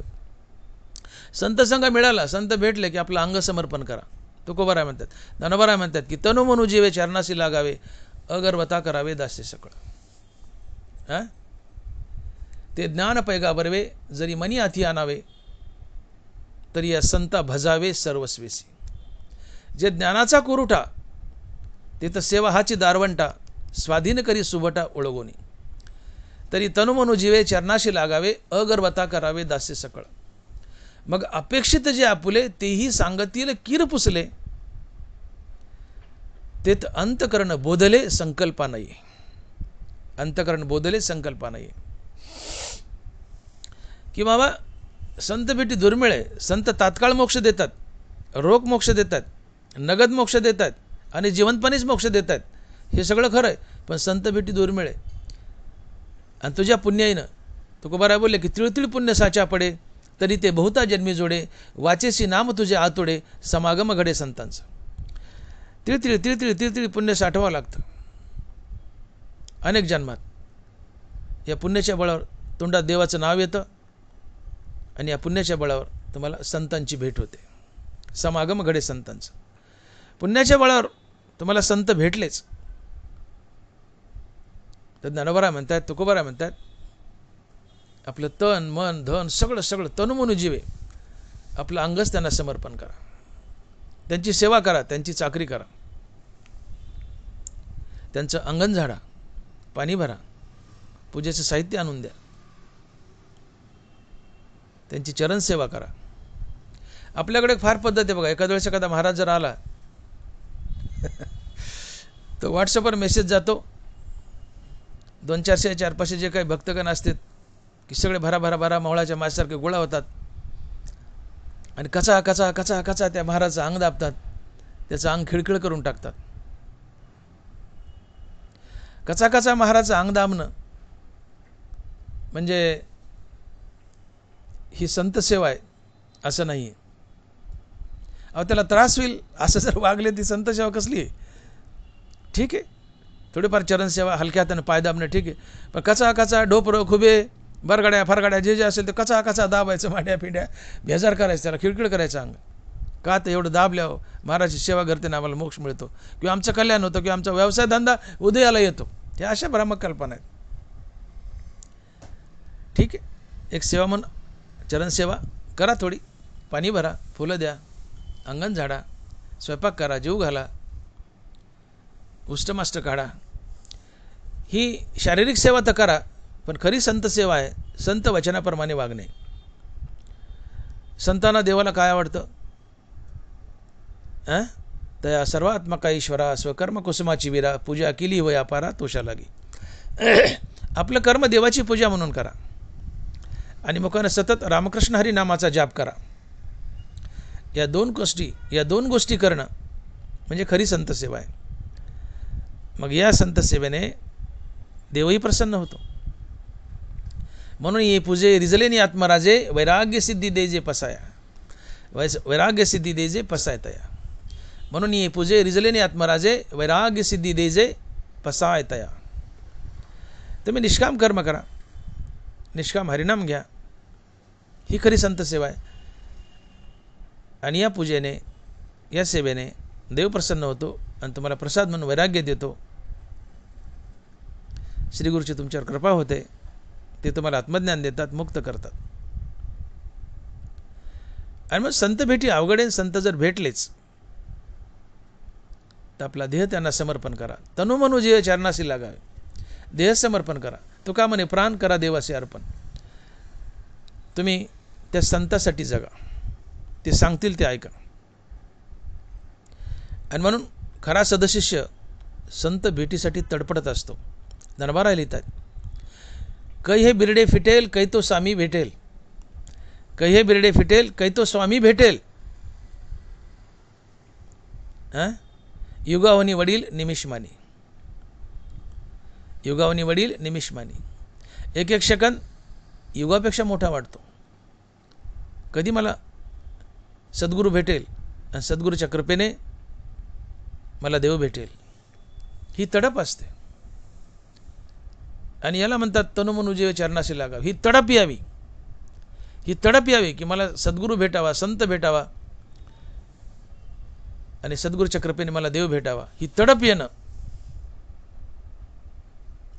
संत संग मिळाला, संत भेटले की आपलं अंग समर्पण करा. तुकोबाराय म्हणतात. ज्ञानोबाराय म्हणतात की तनु मनु जीवे चरणाशी लागावे, अगर्वता करावे दास्य सकळ. ते ज्ञान पैगा बरवे, जरी मनी हाती आणावे, तरी या संता भजावे सर्वस्वेसी. जे ज्ञानाचा कुरुठा, ते तर सेवा हाची दारवंटा, स्वाधीन करी सुभटा ओळगोनी. तरी तनुमनु जीवे चरणाशी लागावे, अगर्वता करावे दास्य सकळ. मग अपेक्षित जे आपुले, तेही सांगतील किर पुसले, तेत अंतकरण बोधले संकल्पा नाही. अंतकरण बोधले संकल्पा नाही. की बाबा संत भेटी दुर्मिळ आहे. संत तात्काळ मोक्ष देतात, रोख मोक्ष देतात, नगद मोक्ष देतात आणि जिवंतपणेच मोक्ष देतात, हे सगळं खरं आहे. पण संत भेटी दुर्मिळ आहे. आणि तुझ्या पुण्याईनं तुकोबाराय बोलले की तिळतिळ पुण्य साचा पडे, तरी ते बहुता जन्मी जोडे, वाचेसी नाम तुझे आतोडे, समागम घडे संतांचं. तिळतिळ तिळतिळ तिळतिळ पुण्य साठवावं लागतं अनेक जन्मात. या पुण्याच्या बळावर तोंडात देवाचं नाव येतं आणि या पुण्याच्या बळावर तुम्हाला संतांची भेट होते, समागम घडे संतांचं. पुण्याच्या बळावर तुम्हाला संत भेटलेच. तर ज्ञानोबाराय म्हणतात, तुकोबाराय म्हणतात आपलं तन मन धन सगळं सगळं तनुमनु जीवे, आपलं अंगच त्यांना समर्पण करा, त्यांची सेवा करा, त्यांची चाकरी करा, त्यांचं अंगण झाडा, पाणी भरा, पूजेचं साहित्य आणून द्या, त्यांची चरण सेवा करा. आपल्याकडे फार पद्धत आहे बघा. एखाद्या वेळेस एखादा महाराज जर आला तर व्हॉट्सअपवर मेसेज जातो, 200-400 400-500 जे काही भक्तगण असतात की सगळे भरा भरा भरा मावळाच्या मासासारखे गोळा होतात आणि कचा कचा कचा कचा त्या महाराजाचं अंग दाबतात, त्याचं अंग खिळखिळ करून टाकतात. कचा कचा महाराजाचं अंग दाबणं म्हणजे ही संत सेवा आहे असं नाही आहे. अहो त्याला त्रास होईल असं जर वागले ती संत सेवा कसली आहे? ठीक आहे, थोडीफार चरणसेवा हलक्या हाताने पाय दाबणं ठीक आहे, पण कचा कचा ढोपरं खुबे बरगाड्या फरगाड्या जे जे असेल ते कचा कचा दाबायचं, माड्या पिंड्या बेजार करायचं, त्याला खिळखिळ करायचं अंग. का तर एवढं दाबल्यावर महाराजची सेवा करते आम्हाला मोक्ष मिळतो, किंवा आमचं कल्याण होतं, किंवा आमचा व्यवसाय धंदा उदयाला येतो. हे अशा भ्रामक कल्पना आहेत. ठीक आहे, एक सेवा म्हणून चरणसेवा करा, थोडी पाणी भरा, फुलं द्या, अंगण झाडा, स्वयंपाक करा, जीव घाला, उष्टमाष्ट काढा. ही शारीरिक सेवा तर करा, पण खरी संत सेवा आहे संत वचनाप्रमाणे वागणे. संतांना देवाला काय आवडतं? तया सर्वात्मका ईश्वरा, स्वकर्म कुसुमाची वीरा, पूजा केली व व्यापारा तोषा लागी. आपलं कर्म देवाची पूजा म्हणून करा आणि मुखानं सतत रामकृष्ण हरी नामाचा जाप करा. या दोन गोष्टी करणं म्हणजे खरी संत सेवा आहे. मग या संत सेवेने देवही प्रसन्न होतो. म्हणून ये पूजे रिजलेनी आत्मराजे, वैराग्य सिद्धी देजे पसाया, वैराग्य सिद्धी देजे पसाय तया. म्हणून ये पूजे रिजलेनी आत्मराजे, वैराग्य सिद्धी देजे पसाय तया. तुम्ही निष्काम कर्म करा, निष्काम हरिनाम घ्या, ही खरी संत सेवा आहे. आणि या पूजेने या सेवेने देव प्रसन्न होतो आणि तुम्हाला प्रसाद म्हणून वैराग्य देतो. श्रीगुरूची तुमच्यावर कृपा होते, ते तुम्हाला आत्मज्ञान देतात, मुक्त करतात. आणि मग संत भेटी अवघड आहे. संत जर भेटलेच तर आपला देह त्यांना समर्पण करा. तनुमनु जीव चरणाशी लागावे, देह समर्पण करा. तो का म्हणे प्राण करा देवासे अर्पण. तुम्ही त्या संतासाठी जगा, ते सांगतील ते ऐका. आणि म्हणून खरा सदशिष्य संत भेटीसाठी तडपडत असतो. दरबारा लिहितात, कै हे बिरडे फिटेल कै तो स्वामी भेटेल, कै हे बिरडे फिटेल कै तो स्वामी भेटेल. युगावनी वडील निमिषमानी, युगावनी वडील निमिषमानी. एक एक सेकंद युगापेक्षा मोठा वाटतो. कधी मला सद्गुरू भेटेल आणि सद्गुरूच्या कृपेने मला देव भेटेल, ही तडप असते. आणि याला म्हणतात तनुमनु जीव चरणाशी लागाव. ही तडप यावी, ही तडप यावी की मला सद्गुरू भेटावा, संत भेटावा आणि सद्गुरूच्या कृपेने मला देव भेटावा. ही तडप येणं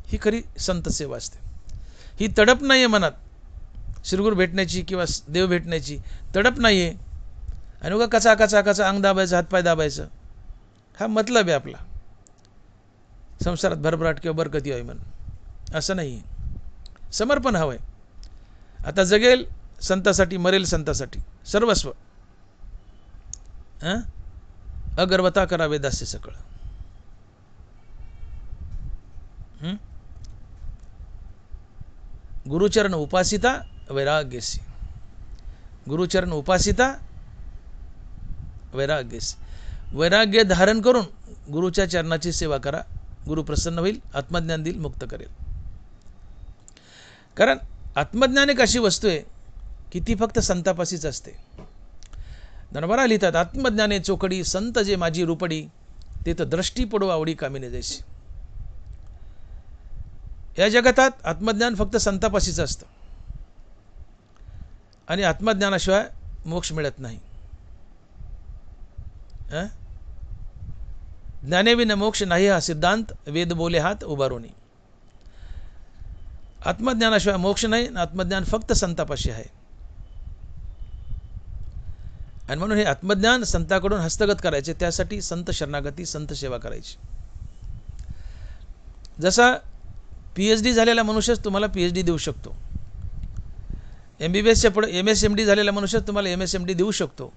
ही खरी संत सेवा असते. ही तडप नाही आहे मनात श्रीगुरू भेटण्याची किंवा देव भेटण्याची, तडप नाही आहे. आणि उगा कचा कचा कचा अंग दाबायचं, हातपाय दाबायचं, हा मतलब आहे आपला. संसारात भरभराट किंवा बरकती व्हावी म्हणून, असं नाही. समर्पण हवं आहे. आता जगेल संतासाठी, मरेल संतासाठी, सर्वस्व. अगर्वता करावे दास्य सकळ. गुरुचरण उपासिता वैराग्यसी, गुरुचरण उपासिता वैराग्यसी. वैराग्य धारण करून गुरुच्या चरणाची सेवा करा. गुरु प्रसन्न होईल, आत्मज्ञान देईल, मुक्त करेल. कारण आत्मज्ञान एक अशी वस्तू आहे की ती फक्त संतापाशीच असते. दरबारा लिहितात, आत्मज्ञाने चोखडी संत जे माझी रूपडी, ते तर दृष्टी पडो आवडी कामिने जैसी. या जगतात आत्मज्ञान फक्त संतापाशीच असतं आणि आत्मज्ञानाशिवाय मोक्ष मिळत नाही. ज्ञानेविन मोक्ष नाही हा सिद्धांत वेद बोले हात उभारोनी. आत्मज्ञानाशिवाय मोक्ष नाही, आत्मज्ञान फक्त संतापाशी आहे. आणि म्हणून हे आत्मज्ञान संताकडून हस्तगत करायचे, त्यासाठी संत शरणागती, संत सेवा करायची. जसा PhD झालेला मनुष्यच तुम्हाला PhD देऊ शकतो, MBBSच्या पुढे MSMD झालेला मनुष्य तुम्हाला MSMD देऊ शकतो,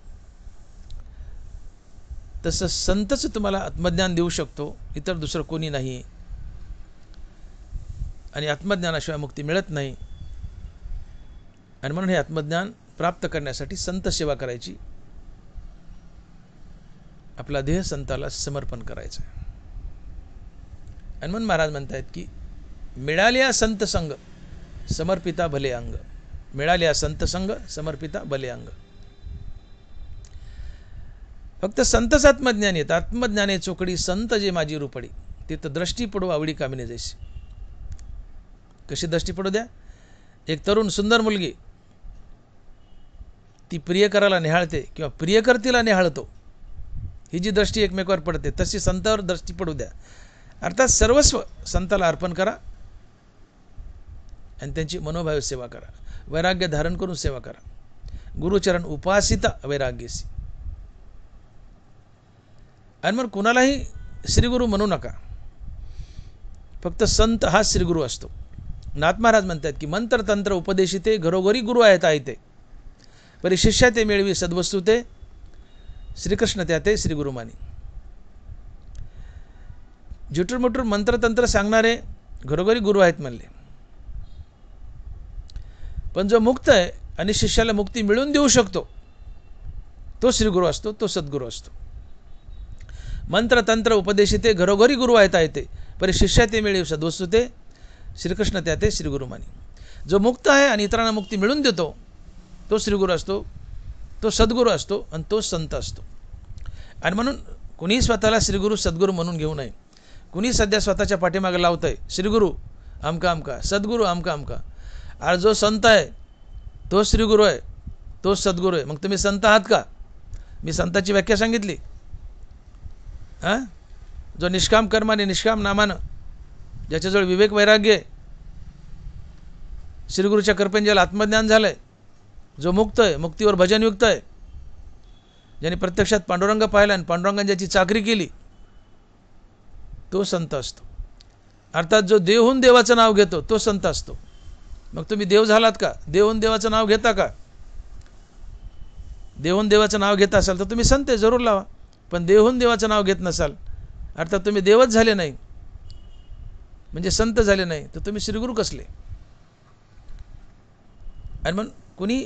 तसं संतच तुम्हाला आत्मज्ञान देऊ शकतो, इतर दुसरं कोणी नाही. आणि आत्मज्ञानाशिवाय मुक्ती मिळत नाही. आणि म्हणून हे आत्मज्ञान प्राप्त करण्यासाठी संत सेवा करायची, आपला देह संताला समर्पण करायचं. आणि म्हणून महाराज म्हणतात की मिळाल्या संत संग समर्पिता भले अंग, मिळाल्या संत संग समर्पिता भले अंग. फक्त संतच आत्मज्ञान येत. आत्मज्ञाने चोकडी संत जे माझी रूपडी, ते तर दृष्टी पडो आवडी कामिने जैसी. कशी दृष्टी पडू द्या? एक तरुण सुंदर मुलगी ती प्रियकराला निहाळते किंवा प्रियकर तिला निहाळतो, ही जी दृष्टी एकमेकावर पडते, तशी संतावर दृष्टी पडू द्या. अर्थात सर्वस्व संताला अर्पण करा आणि त्यांची मनोभाव सेवा करा. वैराग्य धारण करून सेवा करा. गुरुचरण उपासिता वैराग्यसी. आणि मग कुणालाही श्रीगुरू म्हणू नका, फक्त संत हा श्रीगुरू असतो. नाथ महाराज म्हणतात की मंत्र तंत्र उपदेशिते घरोघरी गुरु आहेत ते, परी शिष्या ते मिळवी सद्वस्तू ते, श्रीकृष्ण त्या ते श्रीगुरु मानी. जुटूर मुटूर मंत्रतंत्र सांगणारे घरोघरी गुरु आहेत म्हणले, पण जो मुक्त आहे आणि शिष्याला मुक्ती मिळवून देऊ शकतो तो श्रीगुरू असतो, तो सद्गुरू असतो. मंत्रतंत्र उपदेशिते घरोघरी गुरु आहेत ते, परी शिष्या ते मिळवी सद्वस्तू ते, श्रीकृष्ण त्या ते श्रीगुरु मानी. जो मुक्त आहे आणि इतरांना मुक्ती मिळवून देतो तो श्रीगुरू असतो, तो सद्गुरू असतो आणि तो संत असतो. आणि म्हणून कुणी स्वतःला श्रीगुरू सद्गुरू म्हणून घेऊ नये. कुणी सध्या स्वतःच्या पाठीमागे लावतंय श्रीगुरू आमका आमका, सद्गुरू आमका आमका. अरे जो संत आहे तो श्रीगुरू आहे, तो सद्गुरू आहे. मग तुम्ही संत आहात का? मी संताची व्याख्या सांगितली. जो निष्काम कर्माने निष्काम नामानं, ज्याच्याजवळ विवेक वैराग्य, श्रीगुरूच्या कृपेने ज्याला आत्मज्ञान झालंय, जो मुक्त आहे, मुक्तीवर भजनयुक्त आहे, ज्याने प्रत्यक्षात पांडुरंग पाहिला आणि पांडुरंगाने ज्याची चाकरी केली, तो संत असतो. अर्थात जो देवहून देवाचं नाव घेतो तो संत असतो. मग तुम्ही देव झालात का? देवहून देवाचं नाव घेता का? देहून देवाचं नाव घेत असाल तर तुम्ही संत आहे, जरूर लावा. पण देहून देवाचं नाव घेत नसाल, अर्थात तुम्ही देवच झाले नाही, म्हणजे संत झाले नाही, तर तुम्ही श्रीगुरू कसले? आणि मग कुणी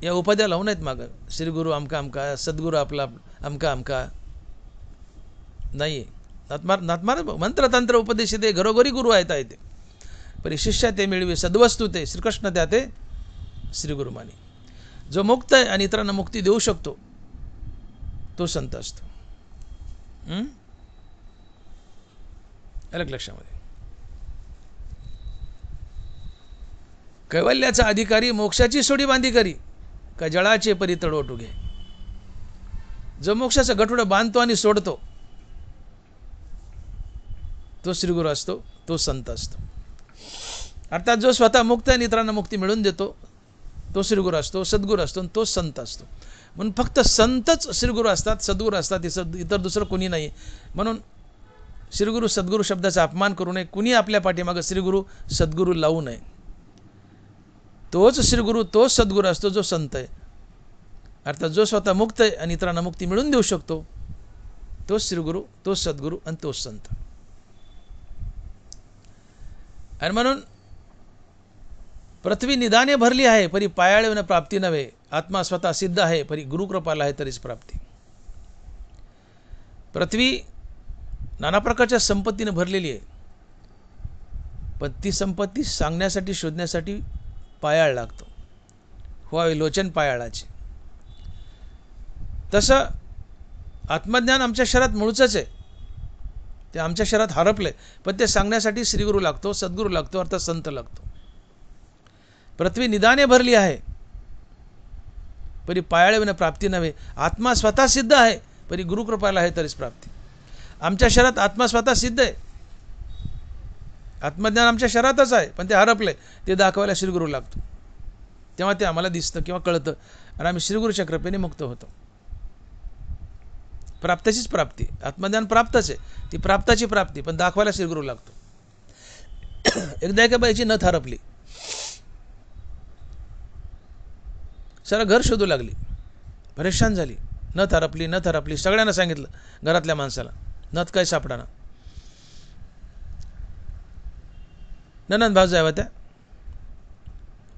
या उपाध्या लावून आहेत मागं, श्रीगुरू अमका अमका, सद्गुरू आपला अमका अमका नाही आहे. नाथमार मंत्र तंत्र उपदेश ते घरोघरी गुरु आहेत ते, परी शिष्य ते मिळवी सद्वस्तू ते श्रीकृष्ण त्या ते श्रीगुरु मानी. जो मुक्त आहे आणि इतरांना मुक्ती देऊ शकतो तो संत असतो. अलग लक्षामध्ये. कैवल्याचा अधिकारी मोक्षाची सोडी बांधी करी, का जळाचे परी तडोट उघे. जो मोक्षाचा गठुडा बांधतो आणि सोडतो तो श्रीगुरू असतो, तो संत असतो. अर्थात जो स्वतः मुक्त आहे आणि इतरांना मुक्ती मिळवून देतो तो श्रीगुरू असतो, सद्गुरू असतो, तो संत असतो. म्हणून फक्त संतच श्रीगुरू असतात, सद्गुरू असतात, इतर दुसरं कोणी नाही. म्हणून श्रीगुरू सद्गुरू शब्दाचा अपमान करू नये. कुणी आपल्या पाठीमागं श्रीगुरू सद्गुरू लावू नये. तोच श्रीगुरू, तोच सद्गुरू असतो जो संत आहे. अर्थात जो स्वतः मुक्त आहे आणि इतरांना मुक्ती मिळवून देऊ शकतो तोच श्रीगुरू, तोच सद्गुरू आणि तोच संत. आणि म्हणून पृथ्वी निदाने भरली आहे परी पायाळविना प्राप्ती नव्हे. आत्मा स्वतः सिद्ध आहे परी गुरुकृपाला आहे तरीच प्राप्ती. पृथ्वी नाना प्रकारच्या संपत्तीने भरलेली आहे, पण ती संपत्ती सांगण्यासाठी शोधण्यासाठी पायाळ लागतो. व्हावे लोचन पायाळाचे. तसं आत्मज्ञान आमच्या शरीरात मूळचंच आहे, ते आमच्या शरीरात हरपले, पण ते सांगण्यासाठी श्रीगुरू लागतो, सद्गुरू लागतो, अर्थात संत लागतो. पृथ्वी निदाने भरली आहे परी पायाळविना प्राप्ती नव्हे. आत्मा स्वतः सिद्ध आहे परी गुरुकृपाला आहे तरीच प्राप्ती. आमच्या शरीरात आत्मा स्वतः सिद्ध आहे, आत्मज्ञान आमच्या शरीरातच आहे, पण ते हरपले, ते दाखवायला श्रीगुरू लागतो. तेव्हा ते आम्हाला दिसतं किंवा कळतं आणि आम्ही श्रीगुरूच्या कृपेने मुक्त होतो. प्राप्तीचीच प्राप्ती, आत्मज्ञान प्राप्तच आहे, ती प्राप्ताची प्राप्ती, पण दाखवायला श्रीगुरू लागतो. एकदा एका बाईची नथ हरपली, सारा घर शोधू लागली, परेशान झाली. नथ हरपली, नथ हरपली. सगळ्यांना सांगितलं, घरातल्या माणसाला, नथ काय सापडाना. ननंद भावजाई होत्या,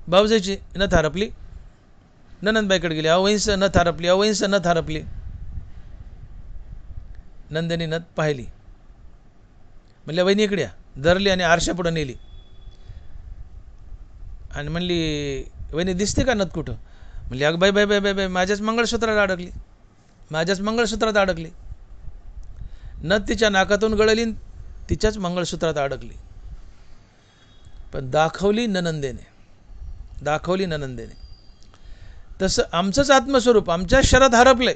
भावजाईची नथ हरपली. ननंदबाईकडे गेली, अवहिंस नथ हरपली, अवहिंस नथ हरपली. नंदिनी नथ पाहिली, म्हणल्या वहिनी इकडे या. धरली आणि आरशापुढं नेली आणि म्हणली, वहिनी दिसते का नथ कुठं? म्हणली, अगं बाई बाई बाई बाई बाई, माझ्याच मंगळसूत्रात अडकली, माझ्याच मंगळसूत्रात अडकली. नथ तिच्या नाकातून गळली, तिच्याच मंगळसूत्रात अडकली, पण दाखवली ननंदेने, दाखवली ननंदेने. तसं आमचंच आत्मस्वरूप आमच्या शरीरात हरपलंय,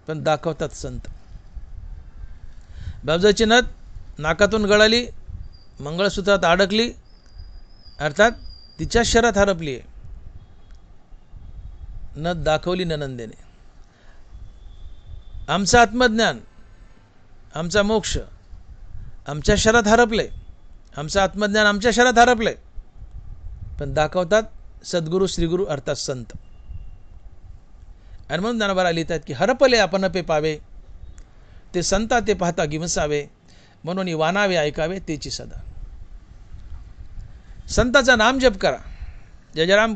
पण दाखवतात संत. बाबजाची नथ नाकातून गळाली, मंगळसूत्रात अडकली, अर्थात तिच्या शरीरात हरपली आहे. नथ दाखवली ननंदेने. आमचं आत्मज्ञान, आमचा मोक्ष आमच्या शरीरात हरपले, आमचं आत्मज्ञान आमच्या शरीरात हरपले, पण दाखवतात सद्गुरू श्रीगुरू अर्थात संत. आणि म्हणून ज्ञानोबा लिहितात की हरपले आपण पे पावे, ते संता ते पाहता गिमसावे, म्हणून वानावे ऐकावे तेची सदा. संताचा नाम जप करा. जयराम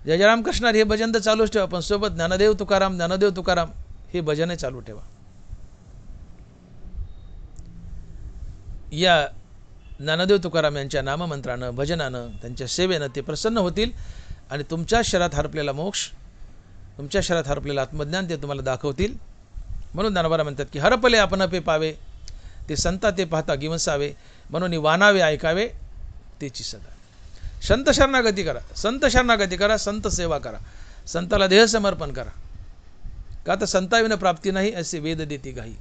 जयराम कृष्णार हे भजन तर चालूच ठेवा, पण सोबत ज्ञानदेव तुकाराम ज्ञानदेव तुकाराम हे भजनही चालू ठेवा. या ज्ञानदेव तुकाराम यांच्या नाममंत्रानं, भजनानं, त्यांच्या सेवेनं ते प्रसन्न होतील आणि तुमच्या शरीरात हरपलेला मोक्ष, तुमच्या शरीरात हरपलेलं आत्मज्ञान ते तुम्हाला दाखवतील. म्हणून ज्ञानोबा म्हणतात की हरपले आपण पे पावे, ते संता ते पाहता गिमसावे, म्हणून वानावे ऐकावे तेची सदा. संत शरणागती करा, संत शरणागती करा, संत सेवा करा, संताला देह समर्पण करा, का तर संताविना प्राप्ती नाही असे वेद देती गाई.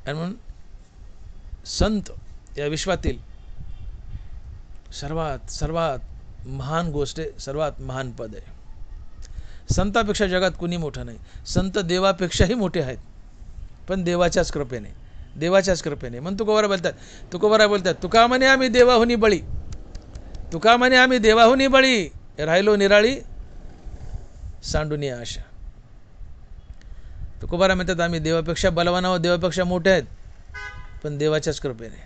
आणि म्हणून संत या विश्वातील सर्वात सर्वात महान गोष्ट आहे, सर्वात महान पद आहे. संतापेक्षा जगात कुणी मोठं नाही. संत देवापेक्षाही मोठे आहेत, पण देवाच्याच कृपेने, देवाच्याच कृपेने. म्हणून तुकोबारा बोलतात, तुकोबारा बोलतात, तुका म्हणे आम्ही देवाहुनी बळी, तुका म्हणे आम्ही देवाहुनी बळी राहिलो निराळी सांडूनी आशा. तुकोबारा म्हणतात आम्ही देवापेक्षा बलवान आहोत, देवापेक्षा मोठे आहेत, पण देवाच्याच कृपेने.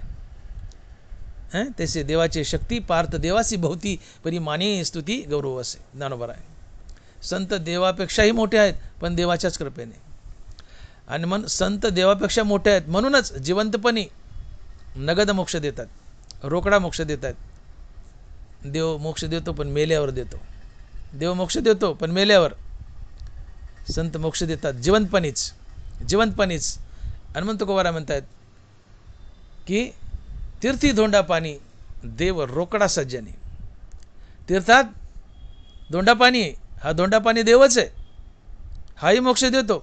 तसे देवाची शक्ती पार्थ देवासी भोवती परी माने स्तुती गौरव असे ज्ञानोबा आहे. संत देवापेक्षाही मोठे आहेत पण देवाच्याच कृपेने. आणि मन संत देवापेक्षा मोठे आहेत म्हणूनच जिवंतपणी नगद मोक्ष देतात, रोकडा मोक्ष देतात. देव मोक्ष देतो पण मेल्यावर देतो. देव मोक्ष देतो पण मेल्यावर. संत मोक्ष देतात जिवंतपणीच, जिवंतपणीच. हनुमंत तुकोबारा म्हणतात की तीर्थी धोंडा पाणी देव रोकडा सज्जनी. तीर्थात धोंडा पाणी, हा धोंडा पाणी देवच आहे, हाही मोक्ष देतो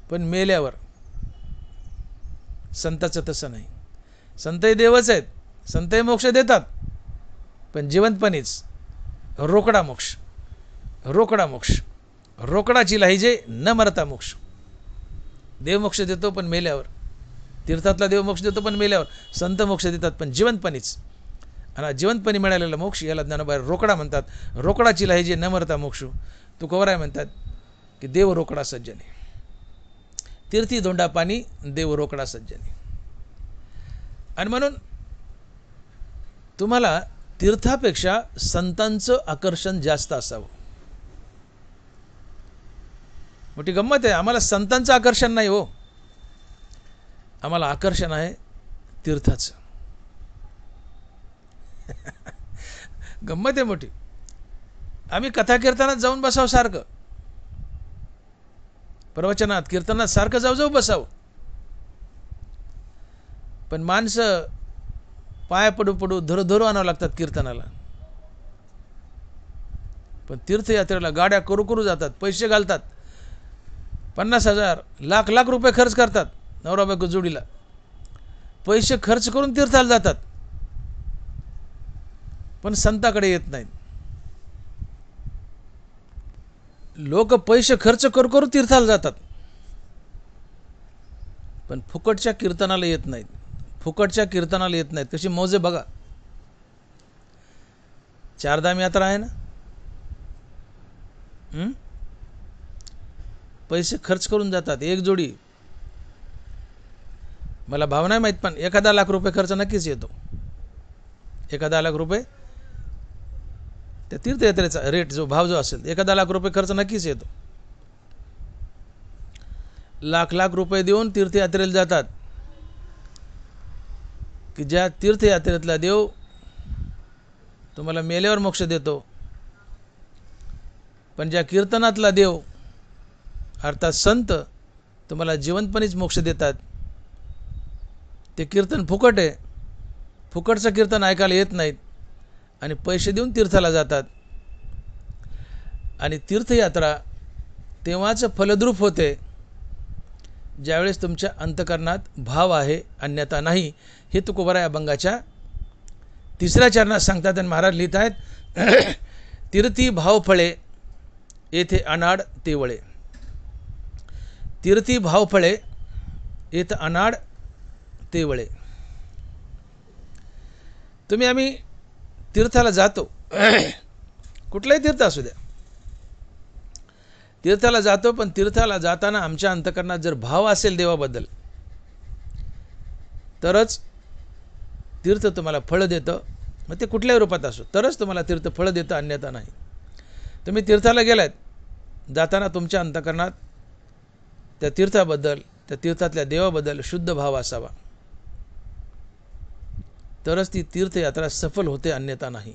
पण मेल्यावर. संताचं तसं नाही. संतही देवच आहेत, संतही मोक्ष देतात पण जिवंतपणीच. रोकडा मोक्ष, रोकडा मोक्ष, रोकडाची लाहिजे न मरता मोक्ष. देव मोक्ष देतो पण मेल्यावर. तीर्थातला देव मोक्ष देतो पण मेल्यावर. संत मोक्ष देतात पण जिवंतपणीच. आणि जिवंतपणी मिळालेला मोक्ष याला ज्ञानोबा रोकडा म्हणतात. रोकडाची लाहिजे न मरता मोक्ष. तुकोबाराय म्हणतात की देव रोकडा सज्जने. तीर्थी धोंडा पाणी देव रोकडा सज्जने. आणि म्हणून तुम्हाला तीर्थापेक्षा संतांचं आकर्षण जास्त असावं. मोठी गंमत आहे. आम्हाला संतांचं आकर्षण नाही हो, आम्हाला आकर्षण आहे तीर्थाचं. गंमत आहे मोठी. आम्ही कथा कीर्तनात जाऊन बसावं सारखं, प्रवचनात कीर्तनात सारखं जाऊ जाऊ बसावं, पण माणसं पाय पडू पडू धरू धरू आणावं लागतात कीर्तनाला. पण तीर्थयात्रेला गाड्या करू करू जातात, पैसे घालतात, 50,000 लाख लाख रुपये खर्च करतात नवरा बायको जोडीला. पैसे खर्च करून तीर्थाला जातात पण संताकडे येत नाहीत. लोक पैसे खर्च करू करू तीर्थाला जातात पण फुकटच्या कीर्तनाला येत नाहीत. फुकटच्या कीर्तनाला येत नाहीत. कशी मौजे बघा. चारधाम यात्रा आहे ना, पैसे खर्च करून जातात. एक जोडी, मला भाव नाही माहीत पण 1,000,000 रुपये खर्च नक्कीच येतो. 1,000,000 रुपये त्या तीर्थयात्रेचा रेट जो भाव जो असेल 1,000,000 रुपये खर्च नक्कीच येतो. लाख लाख रुपये देऊन तीर्थयात्रेला जातात की ज्या तीर्थयात्रेतला देव तुम्हाला मेल्यावर मोक्ष देतो, पण ज्या कीर्तनातला देव अर्थात संत तुम्हाला जिवंतपणीच मोक्ष देतात. ते कीर्तन फुकट आहे. फुकटचं कीर्तन ऐकायला येत नाहीत आणि पैसे देऊन तीर्थाला जातात. आणि तीर्थयात्रा तेव्हाच फलद्रूप होते ज्यावेळेस तुमच्या अंतकरणात भाव आहे, अन्यथा नाही. हे तुकोबारा या अभंगाच्या 3ऱ्या चरणात सांगतात आणि महाराज लिहित आहेत तीर्थी भाव फळे येथे अनाड तेवळे. तीर्थी भाव फळे येथे अनाड तेवळे. तुम्ही आम्ही तीर्थाला जातो, कुठलाही तीर्थ असू द्या, तीर्थाला जातो, पण तीर्थाला जाताना आमच्या अंतकरणात जर भाव असेल देवाबद्दल तरच तीर्थ तुम्हाला फळ देतं. मग ते कुठल्याही रूपात असो तरच तुम्हाला तीर्थ फळ देतं, अन्यथा नाही. तुम्ही तीर्थाला गेलात, जाताना तुमच्या अंतकरणात त्या तीर्थाबद्दल, त्या तीर्थातल्या देवाबद्दल शुद्ध भाव असावा, तरच ती तीर्थयात्रा सफल होते, अन्यथा नाही.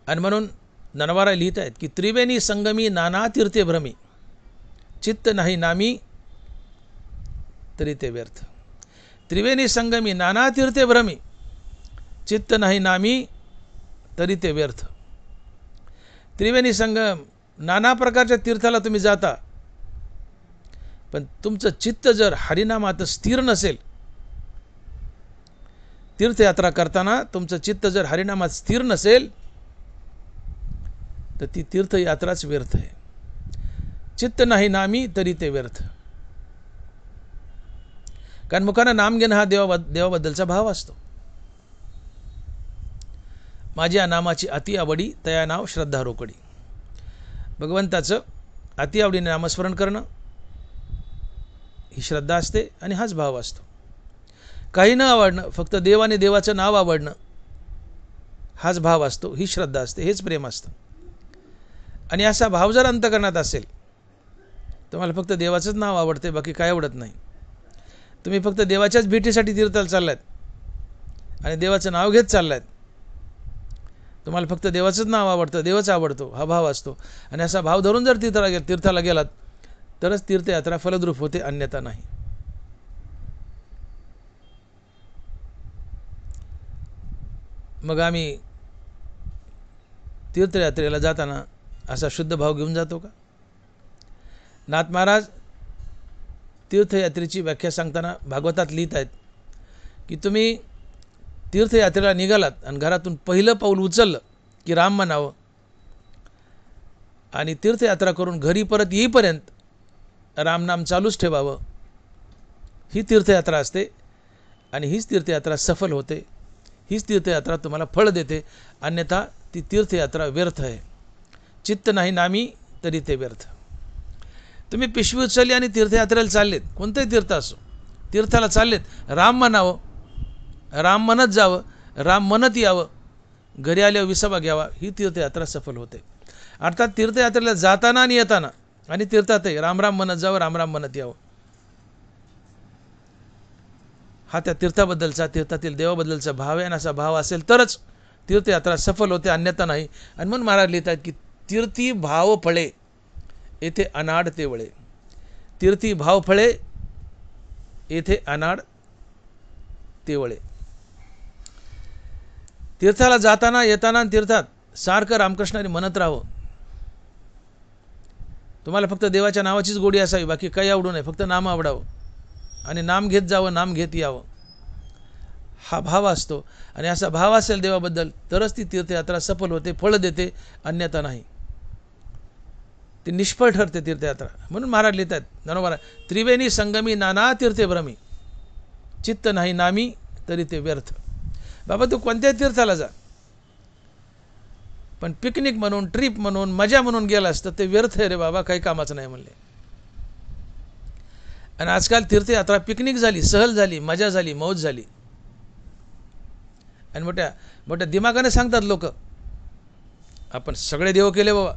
आणि म्हणून ज्ञानोबा लिहित आहेत की त्रिवेणी संगमी नाना तीर्थे भ्रमी, चित्त नाही नामी तरी ते व्यर्थ. त्रिवेणी संगमी नाना तीर्थे भ्रमी, चित्त नाही नामी तरी ते व्यर्थ. त्रिवेणी संगम, नाना प्रकारच्या तीर्थाला तुम्ही जाता, पण तुमचं चित्त जर हरिनामात स्थिर नसेल, तीर्थयात्रा करताना तुमचं चित्त जर हरिनामात स्थिर नसेल तर ती तीर्थयात्राच व्यर्थ आहे. चित्त नाही नामी तरी ते व्यर्थ. कारण मुखानं नाम घेणं हा देवाबद्दलचा भाव असतो. माझ्या नामाची अति आवडी तया नाव श्रद्धा रोकडी. भगवंताचं अति आवडीने नामस्मरण करणं ही श्रद्धा असते आणि हाच भाव असतो. काही न आवडणं, फक्त देव आणि देवाचं नाव आवडणं हाच भाव असतो, ही श्रद्धा असते, हेच प्रेम असतं. आणि असा भाव जर अंतःकरणात असेल, तुम्हाला फक्त देवाचंच नाव आवडते, बाकी काय आवडत नाही. तुम्ही फक्त देवाच्याच भेटीसाठी तीर्थाला चाललात आणि देवाचं नाव घेत चाललात, तुम्हाला फक्त देवाचंच नाव आवडतं, देवच आवडतो, हा भाव असतो. आणि असा भाव धरून जर तीर्थाला गेलात तरच तीर्थयात्रा फलद्रूप होते, अन्यथा नाही. मग आम्ही तीर्थयात्रेला जाताना असा शुद्ध भाव घेऊन जातो का? नाथ महाराज तीर्थयात्रेची व्याख्या सांगताना भागवतात लिहित आहेत की तुम्ही तीर्थयात्रेला निघालात आणि घरातून पहिलं पाऊल उचललं की राम म्हणावं आणि तीर्थयात्रा करून घरी परत येईपर्यंत रामनाम चालूच ठेवावं. ही तीर्थयात्रा असते आणि हीच तीर्थयात्रा सफल होते, हीच तीर्थयात्रा तुम्हाला फळ देते, अन्यथा ती तीर्थयात्रा व्यर्थ आहे. चित्त नाही नामी तरी ते व्यर्थ. तुम्ही पिशवी उचलली आणि तीर्थयात्रेला चाललेत, कोणतंही तीर्थ असो, तीर्थाला चाललेत, राम म्हणावं, राम म्हणत जावं, राम म्हणत यावं, घरी आल्यावर विसावा घ्यावा, ही तीर्थयात्रा सफल होते. अर्थात तीर्थयात्रेला जाताना आणि येताना आणि तीर्थातही राम राम म्हणत जावं, राम राम म्हणत यावं. हा त्या तीर्थाबद्दलचा, तीर्थातील देवाबद्दलचा भाव आहे. आणि असा भाव असेल तरच तीर्थयात्रा सफल होते, अन्यथा नाही. आणि म्हणून महाराज लिहितात की तीर्थी भाव फळे येथे अनाड ते वळे. तीर्थी भाव फळे येथे अनाड ते वळे. तीर्थाला जाताना येताना तीर्थात सारखं रामकृष्णाने म्हणत राहावं. तुम्हाला फक्त देवाच्या नावाचीच गोडी असावी, बाकी काही आवडू नये, फक्त नाम आवडावं आणि नाम घेत जावं, नाम घेत यावं, हा भाव असतो. आणि असा भाव असेल देवाबद्दल तरच ती तीर्थयात्रा सफल होते, फळ देते, अन्यथा नाही, ती निष्फळ ठरते तीर्थयात्रा. म्हणून महाराज लिहितात बरोबर, त्रिवेणी संगमी नाना तीर्थे भ्रमी, चित्त नाही नामी तरी ते व्यर्थ. बाबा तू कोणत्याही तीर्थाला जा, पण पिकनिक म्हणून, ट्रिप म्हणून, मजा म्हणून गेला असतं ते व्यर्थ आहे रे बाबा, काही कामाचं नाही म्हणले. आणि आजकाल तीर्थयात्रा पिकनिक झाली, सहल झाली, मजा झाली, मौज झाली. आणि मोठ्या मोठ्या दिमागाने सांगतात लोक, आपण सगळे देव केले बाबा,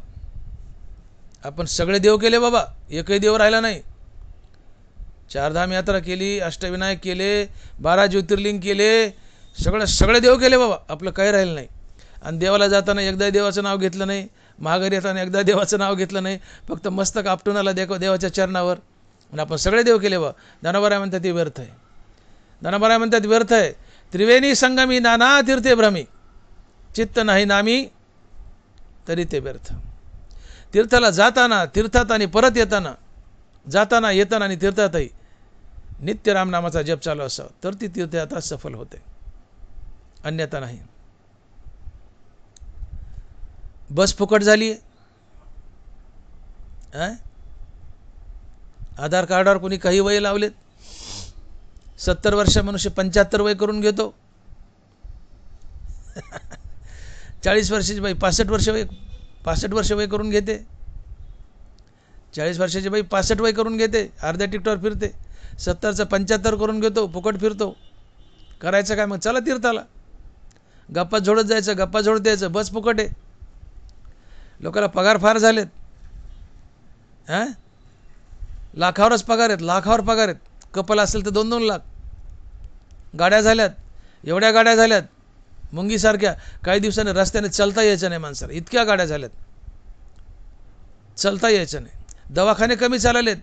आपण सगळे देव केले बाबा, एकही देव राहिला नाही. 4 धाम यात्रा केली, अष्टविनायक केले, 12 ज्योतिर्लिंग केले, सगळे देव केले बाबा, आपलं काही राहिलं नाही. आणि देवाला जाताना एकदा देवाचं नाव घेतलं नाही, माघारी येताना एकदा देवाचं नाव घेतलं नाही, फक्त मस्तक आपटून आला देवाच्या चरणावर आणि आपण सगळे देव केले बाबा. ज्ञानोबा म्हणतात ते व्यर्थ आहे. ज्ञानोबा म्हणतात व्यर्थ आहे. त्रिवेणी संगमी नाना तीर्थे भ्रमी, चित्त नाही नामी तरी ते व्यर्थ. तीर्थाला जाताना, तीर्थात आणि परत येताना, जाताना येताना आणि तीर्थातही नित्य रामनामाचा जप चालू असावा, तर ती तीर्थयात्रा सफल होते, अन्यथा नाही. बस फुकट झाली आहे. आधार कार्डावर कोणी काही वय लावलेत. 70 वर्ष मनुष्य 75 वय करून घेतो. 40 वर्षाची बाई 65 वर्ष वय करून घेते. 40 वर्षाची बाई 65 वय करून घेते, अर्ध्या तिकटावर फिरते. 70चं 75 करून घेतो, फुकट फिरतो. करायचं काय मग? चला तीर्थाला, गप्पा झोडत जायचं, गप्पा झोडत द्यायचं, बस फुकट आहे. लोकांना पगार फार झालेत, लाखावरच पगार आहेत, लाखावर पगार आहेत. कपल असेल तर 2-2 लाख. गाड्या झाल्यात, एवढ्या गाड्या झाल्यात मुंगीसारख्या, काही दिवसांनी रस्त्याने चलता यायचं नाही माणसाला, इतक्या गाड्या झाल्यात, चलता यायचं नाही. दवाखाने कमी चाललेत,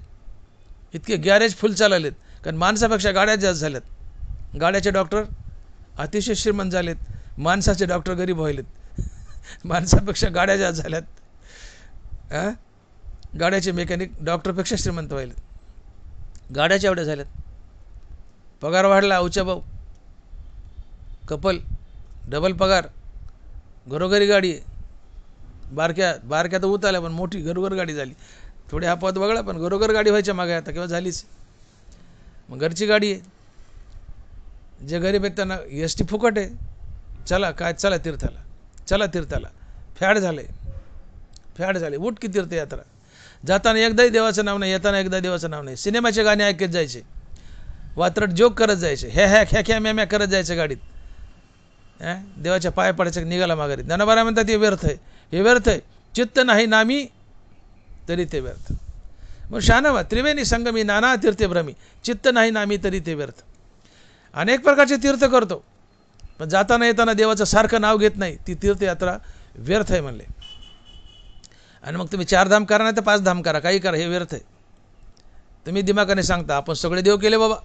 इतके गॅरेज फुल चाललेत, कारण माणसापेक्षा गाड्या जास्त झाल्यात. गाड्याचे डॉक्टर अतिशय श्रीमंत झालेत, माणसाचे डॉक्टर गरीब व्हायलेत. माणसापेक्षा गाड्या जास्त झाल्यात, गाड्याचे मेकॅनिक डॉक्टरपेक्षा श्रीमंत व्हायलेत. गाड्याच्या एवढ्या झाल्यात, पगार वाढला, औचा भाऊ, कपल डबल पगार, घरोघरी गाडी आहे. बारक्या तर उत आल्या, पण मोठी घरोघर गाडी झाली. थोडी अपवाद वगळा, पण घरोघर गाडी व्हायच्या मागे आता किंवा झालीच. मग घरची गाडी आहे. जे गरीब आहेत त्यांना एस टी फुकट आहे, चला काय, चला तीर्थाला. चला तीर्थाला. फॅड झाले उठ की तीर्थयात्रा. जाताना एकदाही देवाचं नाव नाही, येताना एकदा देवाचं नाव नाही. सिनेमाचे गाणे ऐकत जायचे, वात्रट जोक करत जायचे, ह्या म्या करत जायचं गाडीत. देवाच्या पाया पडायचं, निघाला माघारी. ज्ञानोबा म्हणतात हे व्यर्थ आहे, हे व्यर्थ आहे. चित्त नाही नामी तरी ते व्यर्थ. मग शहाणावा त्रिवेणी संगमी नाना तीर्थे भ्रमी, चित्त नाही नामी तरी ते व्यर्थ. अनेक प्रकारचे तीर्थ करतो, पण जाताना येताना देवाचं सारखं नाव घेत नाही, ती तीर्थयात्रा व्यर्थ आहे म्हणले. आणि मग तुम्ही 4 धाम करा नाही तर 5 धाम करा, काही करा, हे व्यर्थ आहे. तुम्ही दिमागाने सांगता आपण सगळे देव केले बाबा,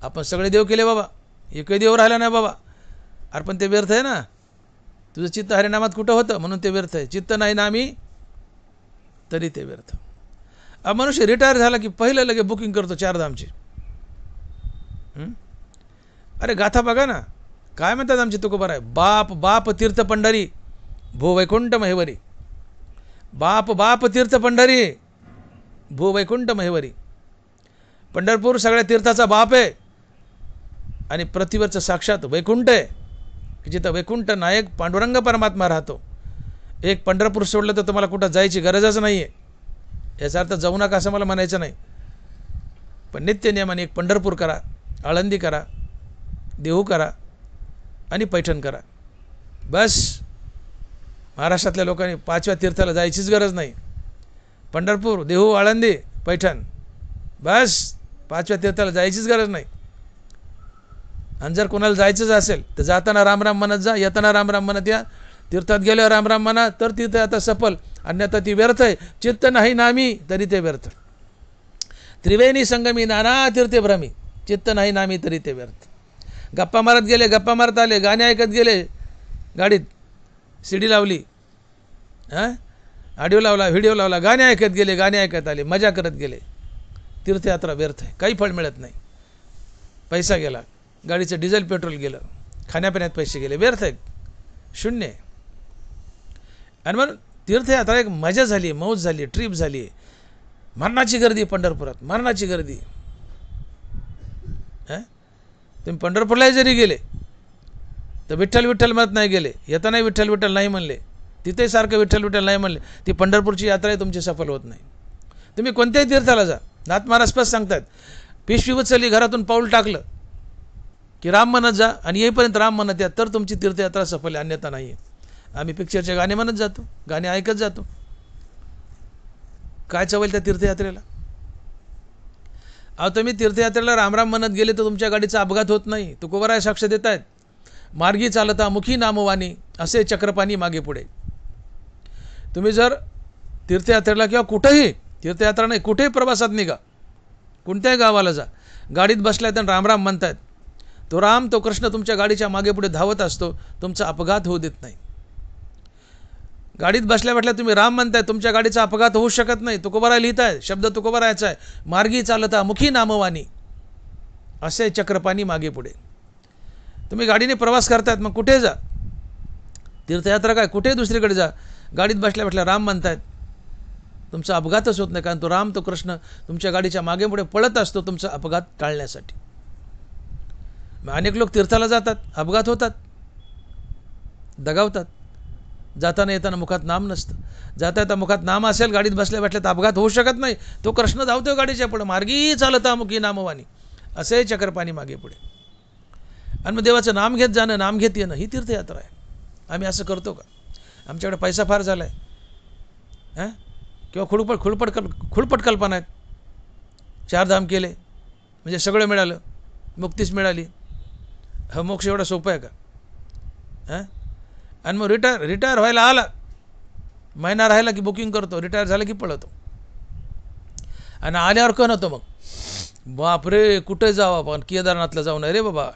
आपण सगळे देव केले बाबा, एकही देव राहिला नाही बाबा. अरे पण ते व्यर्थ आहे ना. तुझं चित्त हरिनामात कुठं होतं म्हणून ते व्यर्थ आहे. चित्त नाही नामी तरी ते व्यर्थ. मनुष्य रिटायर झाला की पहिलं लगे बुकिंग करतो 4 धामची. अरे गाथा बघा ना, काय म्हणतात आमची तुकोबार आहे, बाप बाप तीर्थ पंढरी भो वैकुंठ महेवरी. बाप बाप तीर्थ पंढरी भो वैकुंठ महेवरी. पंढरपूर सगळ्या तीर्थाचा बाप आहे आणि पृथ्वीवरचं साक्षात वैकुंठ आहे की जिथं वैकुंठ नायक पांडुरंग परमात्मा राहतो. एक पंढरपूर सोडलं तर तुम्हाला कुठं जायची गरजच नाही आहे. याचा अर्थ जाऊ नका असं मला म्हणायचं नाही, पण नित्य नियमाने एक पंढरपूर करा, आळंदी करा, देहू करा आणि पैठण करा. बस महाराष्ट्रातल्या लोकांनी 5व्या तीर्थाला जायचीच गरज नाही. पंढरपूर, देहू, आळंदी, पैठण, बस 5व्या तीर्थाला जायचीच गरज नाही. आणि जर कोणाला जायचंच असेल तर जाताना रामराम म्हणत जा, येताना रामराम म्हणत या. तीर्थात गेल्यावर रामराम म्हणा तर तीर्थ आता सफल, अन्यथा ती व्यर्थ आहे. चित्त नाही नामी तरी ते व्यर्थ. त्रिवेणी संगमी नाना तीर्थे भ्रमी, चित्त नाही नामी तरी ते व्यर्थ. गप्पा मारत गेले, गप्पा मारत आले, गाणे ऐकत गेले, गाडीत सीडी लावली, ऑडिओ लावला, व्हिडिओ लावला, गाणे ऐकत गेले, गाणे ऐकत आले, मजा करत गेले. तीर्थयात्रा व्यर्थ आहे, काही फळ मिळत नाही. पैसा गेला, गाडीचं डिझेल पेट्रोल गेलं, खाण्यापिण्यात पैसे गेले, व्यर्थ आहे, शून्य आहे. आणि म्हणून तीर्थयात्रा एक मजा झाली, मौज झाली, ट्रिप झाली. मरणाची गर्दी पंढरपुरात, मरणाची गर्दी. तुम्ही पंढरपूरलाही जरी गेले तर विठ्ठल विठ्ठल म्हणत नाही गेले, येतानाही विठ्ठल विठ्ठल नाही म्हणले, तिथे सारखं विठ्ठल विठ्ठल नाही म्हणले, ती पंढरपूरची यात्राही तुमची सफल होत नाही. तुम्ही कोणत्याही तीर्थाला जा, नाथ महाराज स्पष्ट सांगतात, पिशवी उचलली, घरातून पाऊल टाकलं की राम म्हणत जा आणि येईपर्यंत राम म्हणत या, तर तुमची तीर्थयात्रा सफल आहे, अन्यथा नाही आहे. आम्ही पिक्चरचे गाणे म्हणत जातो, गाणे ऐकत जातो. काय चवल त्या तीर्थयात्रेला? अहो तुम्ही तीर्थयात्रेला रामराम म्हणत गेले तर तुमच्या गाडीचा अपघात होत नाही. तुकोबाराय साक्ष देत आहेत. मार्गी चालता मुखी नामवानी, असे चक्रपाणी मागे पुढे. तुम्ही जर तीर्थयात्रेला किंवा कुठेही, तीर्थयात्रा नाही कुठेही प्रवासात निघा, कोणत्याही गावाला जा, गाडीत बसलाय तर रामराम म्हणतायत, तो राम तो कृष्ण तुमच्या गाडीच्या मागे पुढे धावत असतो, तुमचा अपघात होऊ देत नाही. गाडीत बसल्या बसल्या तुम्ही राम म्हणताय, तुमच्या गाडीचा अपघात होऊ शकत नाही. तुकोबाराय लिहित आहे, शब्द तुकोबारायचा आहे, मार्गी चालता मुखी नामवानी, असे चक्रपाणी मागे पुढे. तुम्ही गाडीने प्रवास करतायत, मग कुठे जा, तीर्थयात्रा काय कुठे दुसरीकडे जा, गाडीत बसल्या बसल्या राम म्हणतायत, तुमचा अपघातच होत नाही, कारण तो राम तो कृष्ण तुमच्या गाडीच्या मागे पुढे पळत असतो तुमचा अपघात टाळण्यासाठी. मग अनेक लोक तीर्थाला जातात, अपघात होतात, दगावतात. जाताना येताना मुखात नाम नसतं, जाता येता मुखात नाम असेल, गाडीत बसल्या बसल्या तर अपघात होऊ शकत नाही. तो कृष्ण धावतोय गाडीच्या पुढे, मार्गी चालता मुखी नामवानी, असे चक्रपाणी मागे पुढे. आणि मग देवाचं नाम घेत जाणं, नाम घेत येणं, ही तीर्थयात्रा आहे. आम्ही असं करतो का? आमच्याकडे पैसा फार झाला आहे किंवा खुळपट कल्पना आहेत. 4 धाम केले म्हणजे सगळं मिळालं, मुक्तीच मिळाली. हा मोक्ष एवढा सोपं आहे का? आणि मग रिटायर व्हायला आला, महिना राहिला की बुकिंग करतो, रिटायर झालं की पळतो. आणि आल्यावर कण होतं मग, बापरे कुठे जावं आपण, केदारनाथला जाऊन आहे रे बाबा,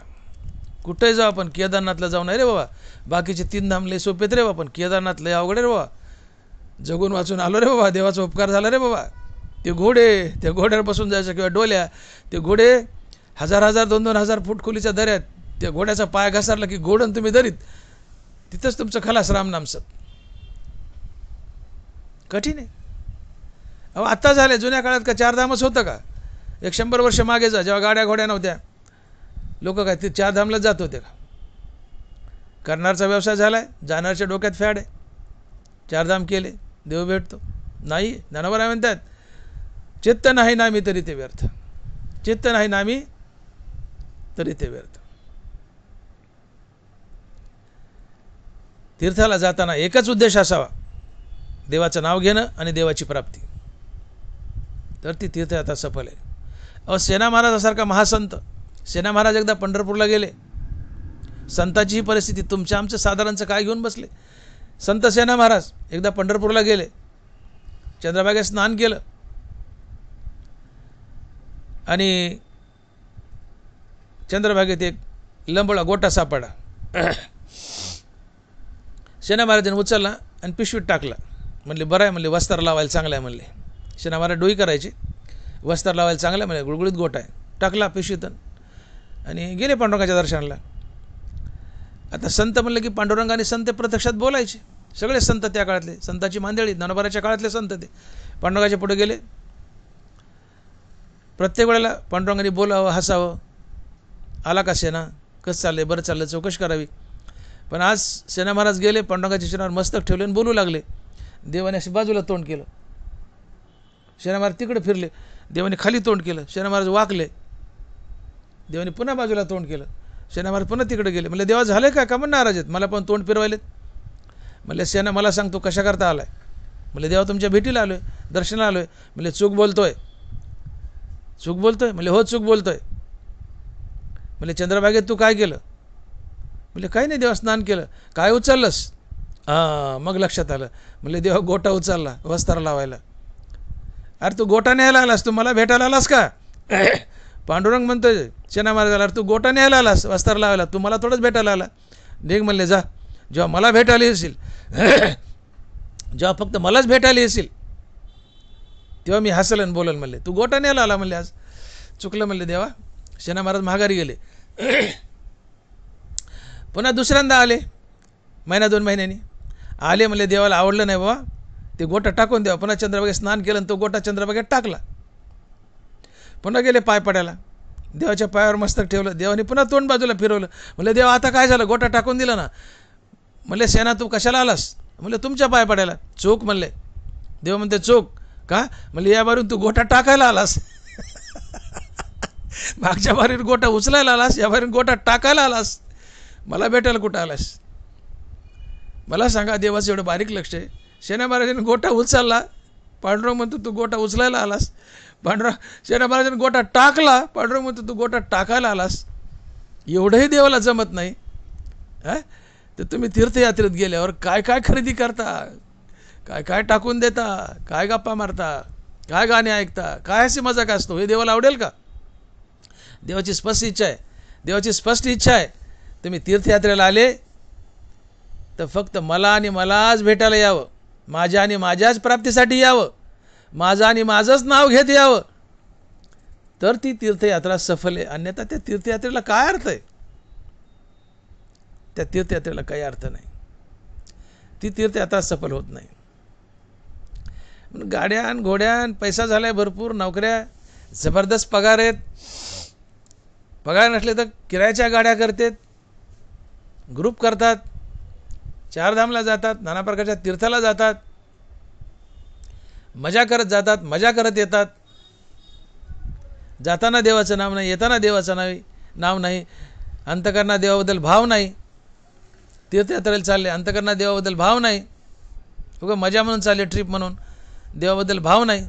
कुठे जाऊ आपण, केदारनाथला जाऊन आहे रे बाबा. बाकीचे 3 धाम लय सोपेत रे बाबा, पण केदारनाथ लय अवघड रे बाबा. जगून वाचून आलो रे बाबा, देवाचा उपकार झाला रे बाबा. ते घोडे, त्या घोड्यावर बसून जायचं किंवा डोल्या, ते घोडे 1000-1000 2,000 फूट खोलीच्या दऱ्यात, त्या घोड्याचा पाय घसरला की घोडण तुम्ही दरीत, तिथंच तुमचं खलास रामनामसत. कठीण आहे. अहो आत्ता झाले, जुन्या काळात का 4 धामच होतं का? 100 वर्ष मागे जा, जेव्हा गाड्या घोड्या नव्हत्या, लोक काय ते 4 धामला जात होते का? करणारचा व्यवसाय झाला आहे, जाणारच्या डोक्यात फॅड आहे. चारधाम केले, देव भेटतो नाही. ज्ञानोबा म्हणतात, चित्त नाही नामी तरी ते व्यर्थ, चित्त नाही नामी तरी ते व्यर्थ. तीर्थाला जाताना एकच उद्देश असावा, देवाचं नाव घेणं आणि देवाची प्राप्ती, तर ती तीर्थयात्रा सफल आहे. सेना महाराजासारखा महासंत, सेना महाराज एकदा पंढरपूरला गेले. संताची ही परिस्थिती, तुमच्या आमचं साधारणचं काय घेऊन बसले. संत सेना महाराज एकदा पंढरपूरला गेले, चंद्रभागेत स्नान केलं आणि चंद्रभागेत एक लंबोळा गोटा सापडला. सेना महाराजांनी उचलला आणि पिशवीत टाकला. म्हणले बरं आहे, म्हणले वस्त्र लावायला चांगलं आहे. म्हणले सेना महाराज डोई करायचे, वस्त्र लावायला चांगलं आहे म्हणले, गुळगुळीत गोटा आहे. टाकला पिशवीतून आणि गेले पांडुरंगाच्या दर्शनाला. आता संत म्हणलं की पांडुरंग आणि संत प्रत्यक्षात बोलायचे. सगळे संत त्या काळातले, संताची मांदेळी, ज्ञानोबाच्या काळातले संत ते पांडुरंगाच्या पुढे गेले. प्रत्येक वेळेला पांडुरंगाने बोलावं, हसावं, आला का सेना, कसं चाललंय, बरं चाललं, चौकशी करावी. पण आज सेना महाराज गेले, पांडुरंगाच्या चरणावर मस्तक ठेवले आणि बोलू लागले. देवाने अशी बाजूला तोंड केलं, सेना महाराज तिकडे फिरले. देवाने खाली तोंड केलं, सेना महाराज वाकले. देवाने पुन्हा बाजूला तोंड केलं, सेना महाराज पुन्हा तिकडे गेले. म्हणले देवा झाले का म्हणून नाराज आहेत, मला पण तोंड फिरवायलेत. म्हणले सेना मला सांगतो कशा करता आलाय. म्हणले देवा तुमच्या भेटीला आलोय, दर्शनाला आलोय. म्हणले चूक बोलतोय, चूक बोलतोय. म्हणले हो चूक बोलतोय. म्हणले चंद्रभागेत तू काय केलं. म्हणले काही नाही देवा, स्नान केलं. काय उचललंस. मग लक्षात आलं. म्हणले देवा गोटा उचलला वस्त्र लावायला. अरे तू गोटा न्यायला आलास, तू मला भेटायला आलास का. पांडुरंग म्हणतोय सेना महाराजाला, अरे तू गोटा न्यायला आलास वस्त्र लावायला, तू मला थोडंच भेटायला आला. निघ म्हणले जा. जेव्हा मला भेटायला येशील, जेव्हा फक्त मलाच भेटायला येशील तेव्हा मी हसलन आणि बोलन. म्हणले तू गोटा न्यायला आला. म्हणले आज चुकलं. म्हणले देवा. सेना महाराज माघारी गेले. पुन्हा दुसऱ्यांदा आले, महिना 2 महिन्यांनी आले. म्हणले देवाला आवडलं नाही बाबा, ते गोटा टाकून द्यावा. पुन्हा चंद्रभागेत स्नान केलं आणि तो गोटा चंद्रभागेत टाकला. पुन्हा गेले पाय पडायला, देवाच्या पायावर मस्तक ठेवलं. देवाने पुन्हा तोंड बाजूला फिरवलं. म्हणले देवा आता काय झालं, गोटा टाकून दिला ना. म्हणले सेना तू कशाला आलास. म्हणले तुमच्या पाय पडायला. चूक. म्हणले देव म्हणते चूक का. म्हणले या बारीन तू गोटा टाकायला आलास. मागच्या बारीन गोटा उचलायला आलास, या बारीन गोटा टाकायला आलास. मला भेटायला कुठं आलास. मला सांगा, देवाचं एवढं बारीक लक्ष आहे. सेना महाराजांनी गोटा उचलला, पांडुरंग म्हणतो तू गोटा उचलायला आलास. सेना महाराजांनी गोटा टाकला, पांडुरंग म्हणतो तू गोटा टाकायला आलास. एवढंही देवाला जमत नाही. तर तुम्ही तीर्थयात्रेत गेल्यावर काय काय खरेदी करता, काय काय टाकून देता, काय गप्पा मारता, काय गाणे ऐकता, काय अशी मजाक असतो, हे देवाला आवडेल का. देवाची स्पष्ट इच्छा आहे, देवाची स्पष्ट इच्छा आहे. तुम्ही तीर्थयात्रेला आले तर फक्त मला आणि मलाच भेटायला यावं, माझ्या आणि माझ्याच प्राप्तीसाठी यावं, माझं आणि माझंच नाव घेत यावं, तर ती तीर्थयात्रा सफल आहे. अन्यथा त्या तीर्थयात्रेला काय अर्थ आहे. त्या तीर्थयात्रेला काही अर्थ नाही. ती तीर्थयात्रा सफल होत नाही. गाड्यान घोड्यान पैसा झालाय भरपूर, नोकऱ्या जबरदस्त पगार आहेत. पगार नसले तर किरायाच्या गाड्या करतात, ग्रुप करतात, चारधामला जातात, नाना प्रकारच्या तीर्थाला जातात, मजा करत जातात, मजा करत येतात. जाताना देवाचं नाव नाही, येताना देवाचं नाव नाही, अंतकरणात देवाबद्दल भाव नाही. तीर्थयात्रेला चालले, अंतकरणात देवाबद्दल भाव नाही. उगा मजा म्हणून चालले, ट्रिप म्हणून, देवाबद्दल भाव नाही.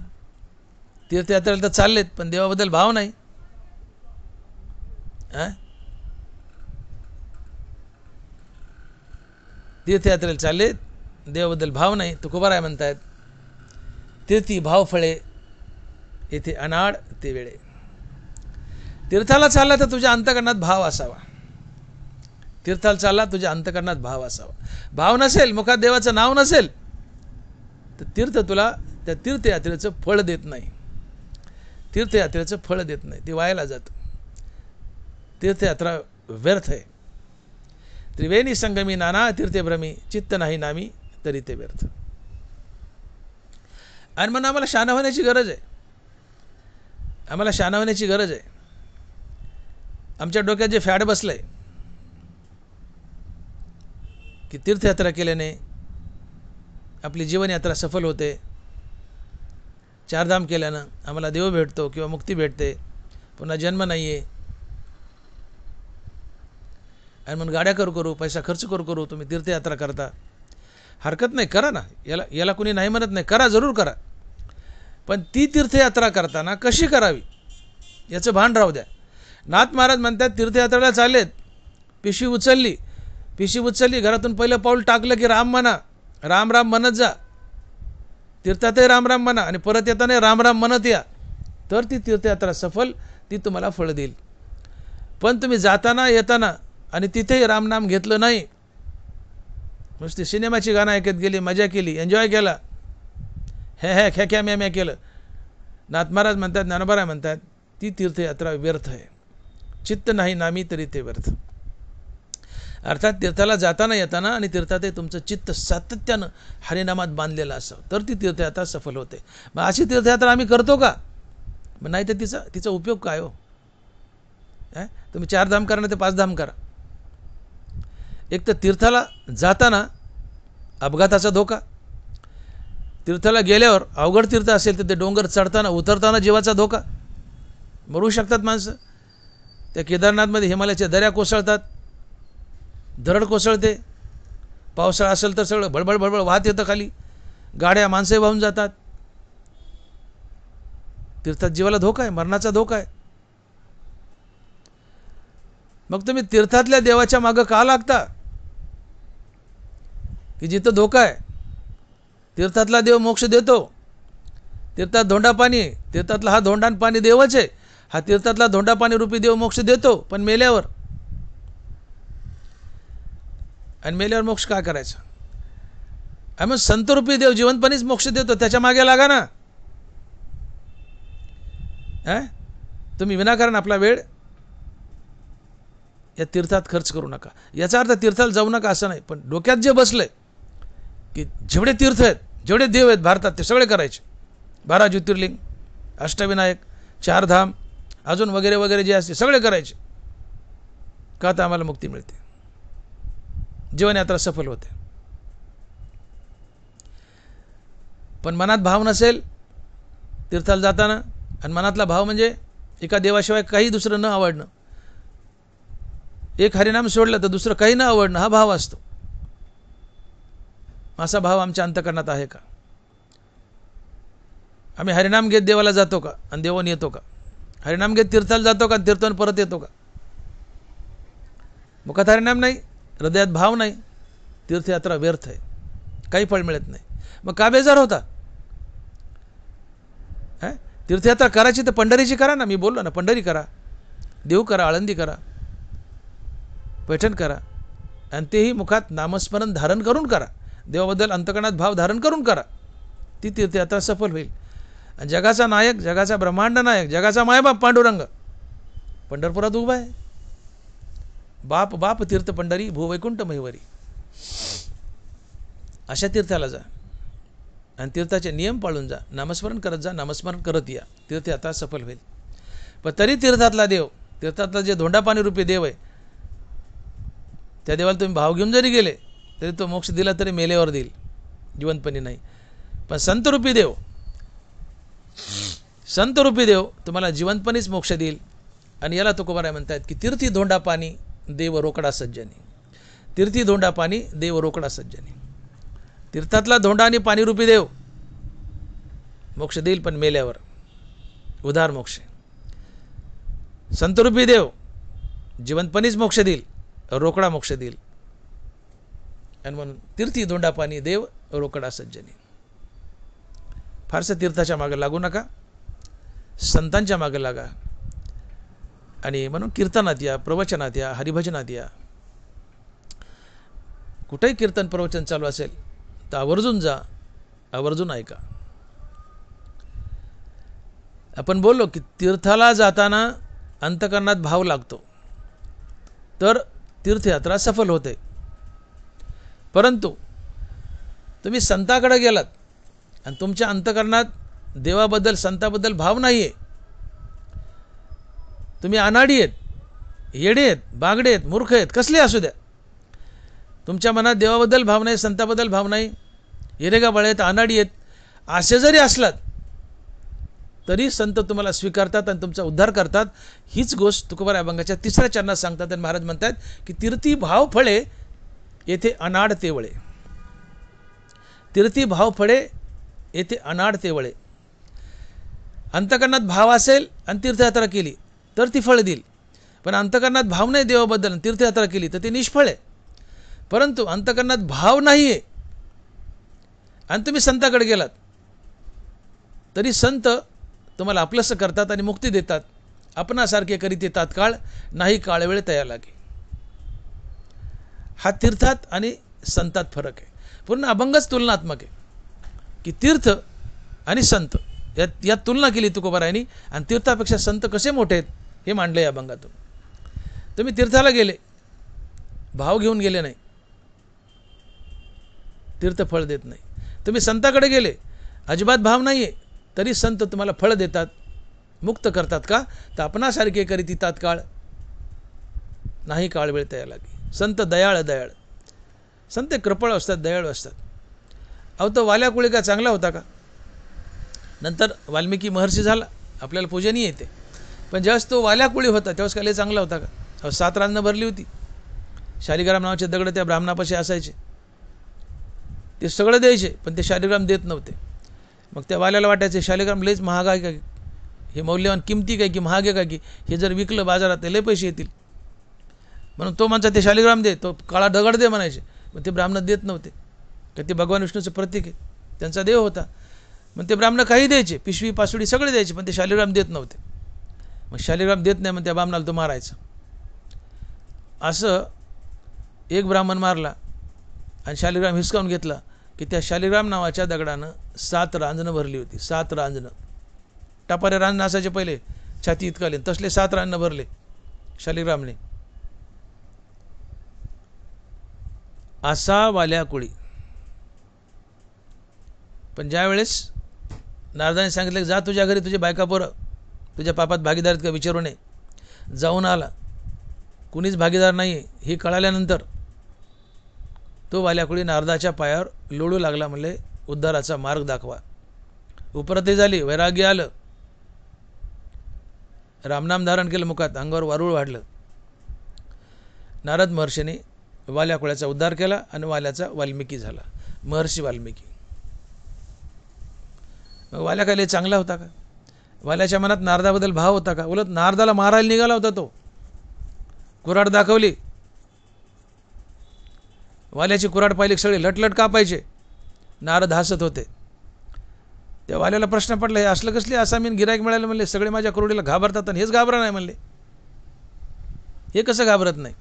तीर्थयात्रेला तर चाललेत पण देवाबद्दल भाव नाही. तीर्थयात्रेला चाललेत, देवाबद्दल भाव नाही. तुकोबाराय म्हणतायत, तीर्थी भाव फळे येथे अनाड ते वेळे. तीर्थाला चालला तर तुझ्या अंतकरणात भाव असावा. तीर्थाला चालला तुझ्या अंतकरणात भाव असावा. भाव नसेल, मुखात देवाचं नाव नसेल, तर तीर्थ तुला त्या तीर्थयात्रेचं फळ देत नाही. तीर्थयात्रेचं फळ देत नाही, ते वायाला जातं. तीर्थयात्रा व्यर्थ आहे. त्रिवेणी संगमी नाना तीर्थभ्रमी, चित्त नाही नामी तरी ते व्यर्थ. आणि म्हणून आम्हाला शहाणा होण्याची गरज आहे. आम्हाला शहाणा होण्याची गरज आहे. आमच्या डोक्यात जे फॅड बसलंय की तीर्थयात्रा केल्याने आपली जीवनयात्रा सफल होते, चारधाम केल्यानं आम्हाला देव भेटतो किंवा मुक्ती भेटते, पुन्हा जन्म नाही आहे. आणि म्हणून गाड्या करू पैसा खर्च करू तुम्ही तीर्थयात्रा करता. हरकत नाही, करा ना, याला कुणी नाही म्हणत नाही, करा, जरूर करा. पण ती तीर्थयात्रा करताना कशी करावी याचं भान राहू द्या. नाथ महाराज म्हणतात तीर्थयात्रेला चाललेत, पिशवी उचलली, घरातून पहिलं पाऊल टाकलं की राम म्हणा, राम राम म्हणत जा. तीर्थातही राम राम म्हणा आणि परत येताना राम राम म्हणत या, तर ती तीर्थयात्रा सफल, ती तुम्हाला फळ देईल. पण तुम्ही जाताना येताना आणि तिथेही रामनाम घेतलं नाही, नुसती सिनेमाची गाणं ऐकत गेली, मजा केली, एन्जॉय केला, हे ख्या म्या केलं, नाथ महाराज म्हणतात, ज्ञानोबा म्हणतात, ती तीर्थयात्रा व्यर्थ आहे. चित्त नाही नामी तरी ते व्यर्थ. अर्थात तीर्थाला जाताना येताना आणि तीर्थात तुमचं चित्त सातत्यानं हरिनामात बांधलेलं असावं, तर ती तीर्थयात्रा सफल होते. मग अशी तीर्थयात्रा आम्ही करतो का? मग नाही तर तिचा उपयोग काय हो? तुम्ही 4 धाम करा नाही तर 5 धाम करा. एक तर तीर्थाला जाताना अपघाताचा धोका, तीर्थाला गेल्यावर अवघड तीर्थ असेल तर ते डोंगर चढताना उतरताना जीवाचा धोका, मरू शकतात माणसं. त्या केदारनाथमध्ये हिमालयाच्या दऱ्या कोसळतात, दरड कोसळते, पावसाळा असेल तर सगळं बळबळ वाहत येतं खाली, गाड्या माणसंही वाहून जातात. तीर्थात जीवाला धोका आहे, मरणाचा धोका आहे. मग तुम्ही तीर्थातल्या देवाच्या मागं का लागता की जिथं धोका आहे? तीर्थातला देव मोक्ष देतो, तीर्थात धोंडा पाणी, तीर्थातला हा धोंडान पाणी देवच आहे, हा तीर्थातला धोंडा पाणी रूपी देव मोक्ष देतो. पण मेल्यावर मोक्ष काय करायचा? आम्ही संतरूपी देव जिवंतपणीच मोक्ष देतो, त्याच्या मागे लागा ना. तुम्ही विनाकारण आपला वेळ या तीर्थात खर्च करू नका. याचा अर्थ तीर्थाला जाऊ नका असं नाही, पण डोक्यात जे बसलंय की जेवढे तीर्थ आहेत, जेवढे देव आहेत भारतात, ते सगळे करायचे. 12 ज्योतिर्लिंग, अष्टविनायक, 4 धाम, अजून वगैरे वगैरे जे असते सगळे करायचे. का? तर आम्हाला मुक्ती मिळते, जीवनयात्रा सफल होते. पण मनात भाव नसेल तीर्थाला जाताना, आणि मनातला भाव म्हणजे एका देवाशिवाय काही दुसरं न आवडणं, एक हरिनाम सोडलं तर दुसरं काही न आवडणं, हा भाव असतो. असा भाव आमच्या अंतकरणात आहे का? आम्ही हरिनाम घेत देवाला जातो का आणि देवान येतो का? हरिनाम घेत तीर्थाला जातो का, तीर्थान परत येतो का? मुखात हरिनाम नाही, हृदयात भाव नाही, तीर्थयात्रा व्यर्थ आहे, काही फळ मिळत नाही. मग का बेजार होता? तीर्थयात्रा करायची तर पंढरीची करा ना. मी बोललो ना, पंढरी करा, देव करा, आळंदी करा, पैठण करा, आणि तेही मुखात नामस्मरण धारण करून करा, देवाबद्दल अंतकरणात भाव धारण करून करा. ती तीर्थयात्रा सफल होईल. आणि जगाचा नायक, जगाचा ब्रह्मांड नायक, जगाचा मायबाप पांडुरंग पंढरपुरात उभा आहे. बाप बाप तीर्थ पंढरी, भूवैकुंठ महिवरी. अशा तीर्थाला जा आणि तीर्थाचे नियम पाळून जा, नामस्मरण करत जा, नामस्मरण करत या, तीर्थयात्रा सफल होईल. पण तरी तीर्थातला देव, तीर्थातला जे धोंडा पाणी रूपी देव आहे, त्या देवाला तुम्ही भाव घेऊन जरी गेले तरी तो मोक्ष दिला तरी मेल्यावर देईल, जिवंतपणी नाही. पण संतरूपी देव तुम्हाला जिवंतपणीच मोक्ष देईल. आणि याला तुकोबाराय म्हणतात की तीर्थी धोंडा पाणी देव रोकडा सज्जनी. तीर्थी धोंडा पाणी देव रोकडा सज्जनी. तीर्थातला धोंडा आणि पाणीरूपी देव मोक्ष देईल, पण मेल्यावर उधार मोक्ष. संतरूपी देव जिवंतपणीच मोक्ष देईल, रोकडा मोक्ष देईल. आणि म्हणून तीर्थी धोंडा पाणी देव रोकडा सज्जनी. फारसं तीर्थाच्या मागे लागू नका, संतांच्या मागे लागा. आणि म्हणून कीर्तनात या, प्रवचनात या, हरिभजनात या. कुठेही कीर्तन प्रवचन चालू असेल तर आवर्जून जा, आवर्जून ऐका. आपण बोललो की तीर्थाला जाताना अंतकरणात भाव लागतो तर तीर्थयात्रा सफल होते. परंतु तुम्ही संताकडे गेलात आणि तुमच्या अंतकरणात देवाबद्दल, संताबद्दल भाव नाही आहे, तुम्ही अनाडी आहेत, येडे आहेत, बागडे आहेत, मूर्ख आहेत, कसले असू द्या, तुमच्या मनात देवाबद्दल भाव नाही, संताबद्दल भाव नाही, येरेगाबाळ आहेत, अनाडी आहेत, असे जरी असलात तरी संत तुम्हाला स्वीकारतात आणि तुमचा उद्धार करतात. हीच गोष्ट तुकोबाराय अभंगाच्या 3ऱ्या चरणात सांगतात आणि महाराज म्हणतात की तीर्थी भाव फळे येथे अनाड तेवळे. तीर्थी भाव फळे येथे अनाड तेवळे. अंतकरणात भाव असेल आणि तीर्थयात्रा केली तर ती फळ देईल, पण अंतकरणात भाव नाही देवाबद्दल तीर्थयात्रा केली तर ती निष्फळ आहे. परंतु अंतकरणात भाव नाही आहे आणि तुम्ही संताकडे गेलात तरी संत तुम्हाला आपलंसं करतात आणि मुक्ती देतात. आपणासारखे करीते तात्काळ, नाही काळ वेळ तया लागे. हा तीर्थात आणि संतात फरक आहे. पूर्ण अभंगच तुलनात्मक आहे की तीर्थ आणि संत यात तुलना केली तुकोबारायांनी आणि तीर्थापेक्षा संत कसे मोठे आहेत हे मांडले या अभंगातून. तुम्ही तीर्थाला गेले, भाव घेऊन गेले नाही, तीर्थ फळ देत नाही. तुम्ही संताकडे गेले, अजिबात भाव नाही आहे, तरी संत तुम्हाला फळ देतात, मुक्त करतात. का तर आपणासारखे करीती तात्काळ, नाही काळ वेळ तया लागे. संत दयाळ दयाळ. संत कृपळ असतात, दयाळू असतात. अहो तो वाल्या कुळी का चांगला होता का? नंतर वाल्मिकी महर्षी झाला, आपल्याला पूजनीय येते, पण ज्यावेळेस तो वाल्या कुळी होता त्यावेळेस काय चांगला होता का? अहो 7 रानं भरली होती. शालिग्राम नावाचे दगड त्या ब्राह्मणापाशी असायचे, ते सगळं द्यायचे, पण ते शालिग्राम देत नव्हते. मग त्या वाल्याला वाटायचे शालिग्राम लयच महाग आहे का, हे मौल्यवान किमती काय की महाग आहे का, की हे जर विकलं बाजारात लय पैसे येतील, म्हणून तो म्हणता ते शालिग्राम दे, तो काळा दगड दे म्हणायचे. मग ते ब्राह्मण देत नव्हते, का ते भगवान विष्णूचं प्रतीक आहे, त्यांचा देव होता. मग ते ब्राह्मण काही द्यायचे, पिशवी पासुडी सगळे द्यायचे, पण ते शालिग्राम देत नव्हते. मग शालिग्राम देत नाही, मग त्या ब्राह्मणाला तो मारायचा. असं एक ब्राह्मण मारला आणि शालिग्राम हिसकावून घेतला की त्या शालिग्राम नावाच्या दगडानं 7 रांजणं भरली होती. 7 रांजणं, टापारे रांजणं असायचे पहिले छाती इतकाले, तसले 7 रांजणं भरले शालिग्रामने. असा वाल्या कुळी. पण ज्या वेळेस नारदाने सांगितलं की जा तुझ्या घरी तुझे बायका पोरं तुझ्या पापात भागीदार आहेत का विचारू नये, जाऊन आला, कुणीच भागीदार नाही आहे हे कळाल्यानंतर तो वाल्याकुळी नारदाच्या पायावर लोळू लागला, म्हणले उद्धाराचा मार्ग दाखवा. उपरती झाली, वैराग्य आलं, रामनाम धारण केलं मुखात, अंगावर वारूळ वाढलं. नारद महर्षीने वाल्याकुळ्याचा उद्धार केला आणि वाल्याचा वाल्मिकी झाला, महर्षी वाल्मिकी. मग वाल्या काय चांगला होता का? वाल्याच्या मनात नारदाबद्दल भाव होता का? उलट नारदाला मारायला निघाला होता तो, कुऱ्हाड दाखवली, वाल्याची कुऱ्हाड पाहिली, सगळे लटलट कापायचे, नारद हसत होते. त्या वाल्याला प्रश्न पडला, हे असलं कसले आसामीन गिरायक मिळाले म्हणले, सगळे माझ्या कुऱ्हाडीला घाबरतात आणि हेच घाबरा नाही म्हणले, हे कसं घाबरत नाही?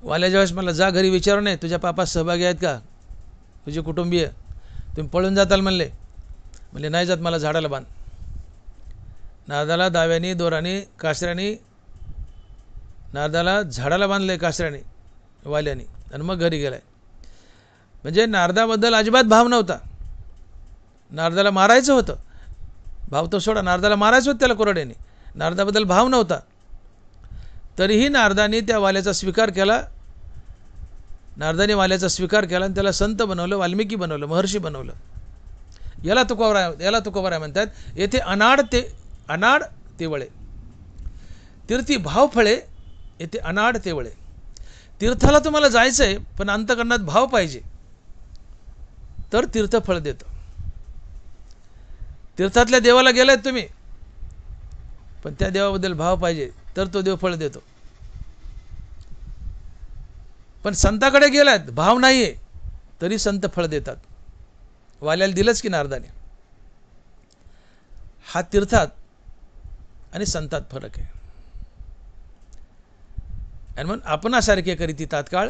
वाल्या ज्यावेळेस मला जा घरी विचारू नये तुझ्या पापात सहभागी आहेत का तुझे कुटुंबीय, तुम्ही पळून जाताल म्हणले. म्हणले नाही जात, मला झाडाला बांध. नारदाला दाव्याने दोराने कासऱ्याने नारदाला झाडाला बांधले कासऱ्याने वाल्याने आणि मग घरी गेलाय. म्हणजे नारदाबद्दल अजिबात भाव नव्हता, नारदाला मारायचं होतं, भाव तो सोडा, नारदाला मारायचं होतं त्याला कुऱ्हाडीने, नारदाबद्दल भाव नव्हता, तरीही नारदाने त्या वाल्याचा स्वीकार केला. नारदाने वाल्याचा स्वीकार केला आणि त्याला संत बनवलं, वाल्मिकी बनवलं, महर्षी बनवलं. याला तुकोबाराय म्हणतात येथे अनाड तेवळे. तीर्थी भाव फळे येथे अनाड तेवळे. तीर्थाला तुम्हाला जायचं आहे, पण अंतकरणात भाव पाहिजे तर तीर्थ फळ देतं. तीर्थातल्या देवाला गेलायत तुम्ही, पण त्या देवाबद्दल भाव पाहिजे तर तो देव फळ देतो. पण संताकडे गेलात, भाव नाही आहे तरी संत फळ देतात. वाल्याला दिलंच की नारदाने. हा तीर्थात आणि संतात फरक आहे. आणि म्हणून आपणासारखे करीती तात्काळ,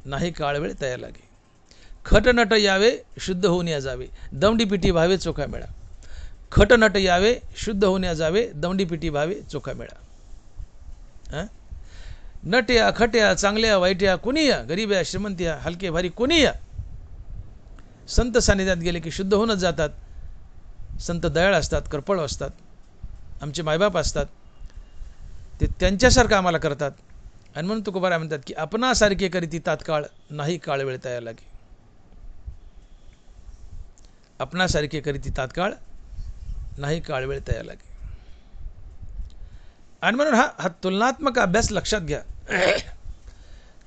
नाही काळ वेळ तया लागे. खटनट यावे शुद्ध होऊन या जावे, दमडीपिटी भावे चोखा मेळा. खटनट यावे शुद्ध होऊन या जावे, दमडीपिटी भावे चोखा मेळा. नट्या खट्या चांगल्या वाईट्या कुणी या, गरीब या श्रीमंत हलके भारी कुणी या, संत सानिध्यात गेले की शुद्ध होऊनच जातात. संत दयाळ असतात, कृपळ असतात, आमचे मायबाप असतात. ते त्यांच्यासारखं आम्हाला करतात. आणि म्हणून तुकोबाराय म्हणतात की आपणासारखे करीती तात्काळ नाही काळ वेळ तया लागे. आपणासारखे करीती तात्काळ नाही काळ वेळ तया लागे. आणि म्हणून हा तुलनात्मक अभ्यास लक्षात घ्या.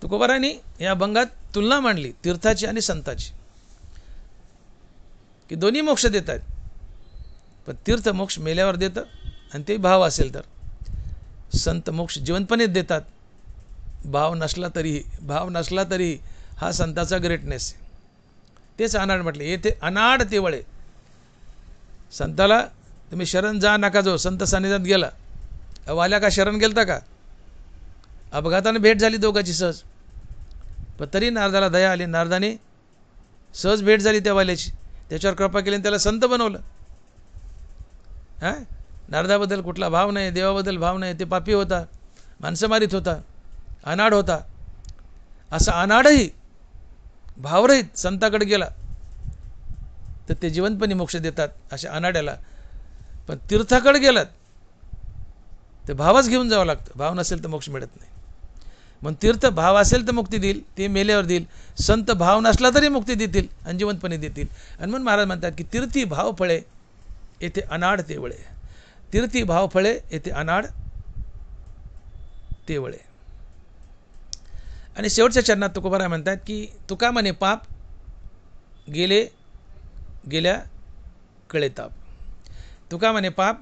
तुकोबारायांनी या अभंगात तुलना मांडली तीर्थाची आणि संताची, की दोन्ही मोक्ष देत आहेत. पण तीर्थ मोक्ष मेल्यावर देतं आणि ते भाव असेल तर. संत मोक्ष जिवंतपणेच देतात. भाव नसला तरीही हा संताचा ग्रेटनेस. तेच अनाड म्हटले. येथे अनाड तेवळे. संताला तुम्ही शरण जा नका जो संत सानिध्यात गेला. वाल्या का शरण गेलता का? अपघाताने भेट झाली दोघांची सहज, पण तरी नारदाला दया आली. नारदाने सहज भेट झाली त्या वाल्याची, त्याच्यावर कृपा केली आणि त्याला संत बनवलं. नारदाबद्दल कुठला भाव नाही, देवाबद्दल भाव नाही. ते पापी होता, माणसं मारीत होता, अनाड होता. असा अनाडही भावरहित संताकडे गेला तर ते जिवंतपणे मोक्ष देतात अशा अनाड्याला. पण तीर्थाकडे गेलात ते भावच घेऊन जावं लागतं. भाव नसेल तर मोक्ष मिळत नाही. मग तीर्थ भाव असेल तर मुक्ती देईल, ते मेल्यावर देईल. संत भाव नसला तरी मुक्ती देतील आणि जिवंतपणे देतील. आणि म्हणून महाराज म्हणतात की तीर्थी भाव फळे येथे अनाड तेवळे. तीर्थी भाव फळे येथे अनाड तेवळे. आणि शेवटच्या चरणात तुकोबाराय म्हणतात की तुका म्हणे पाप गेल्या कळे ताप. तुका म्हणे पाप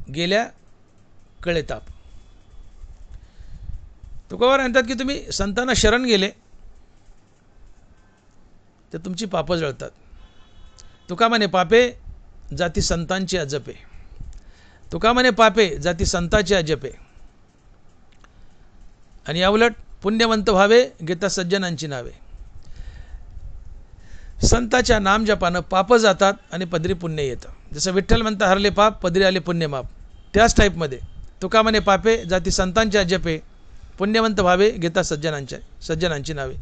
गेल्या कळे ताप. तुकोबाराय म्हणतात की तुम्ही संतांना शरण गेले तर तुमची पापं जळतात. तुका म्हणे पापे जाती संतांची अजपे. तुका म्हणे पापे जाती संतांची अजपे. आणि याउलट पुण्यवंत व्हावे घेता सज्जनांची नावे. संताच्या नाम जपानं पाप जातात आणि पदरी पुण्य येतं. जसं विठ्ठल म्हणता हरले पाप पदरी आले पुण्य माप. त्याच टाईपमध्ये तुका म्हणे पापे जाती संतांच्या अजपे. पुण्यवंत व्हावे घेता सज्जनांची नावे.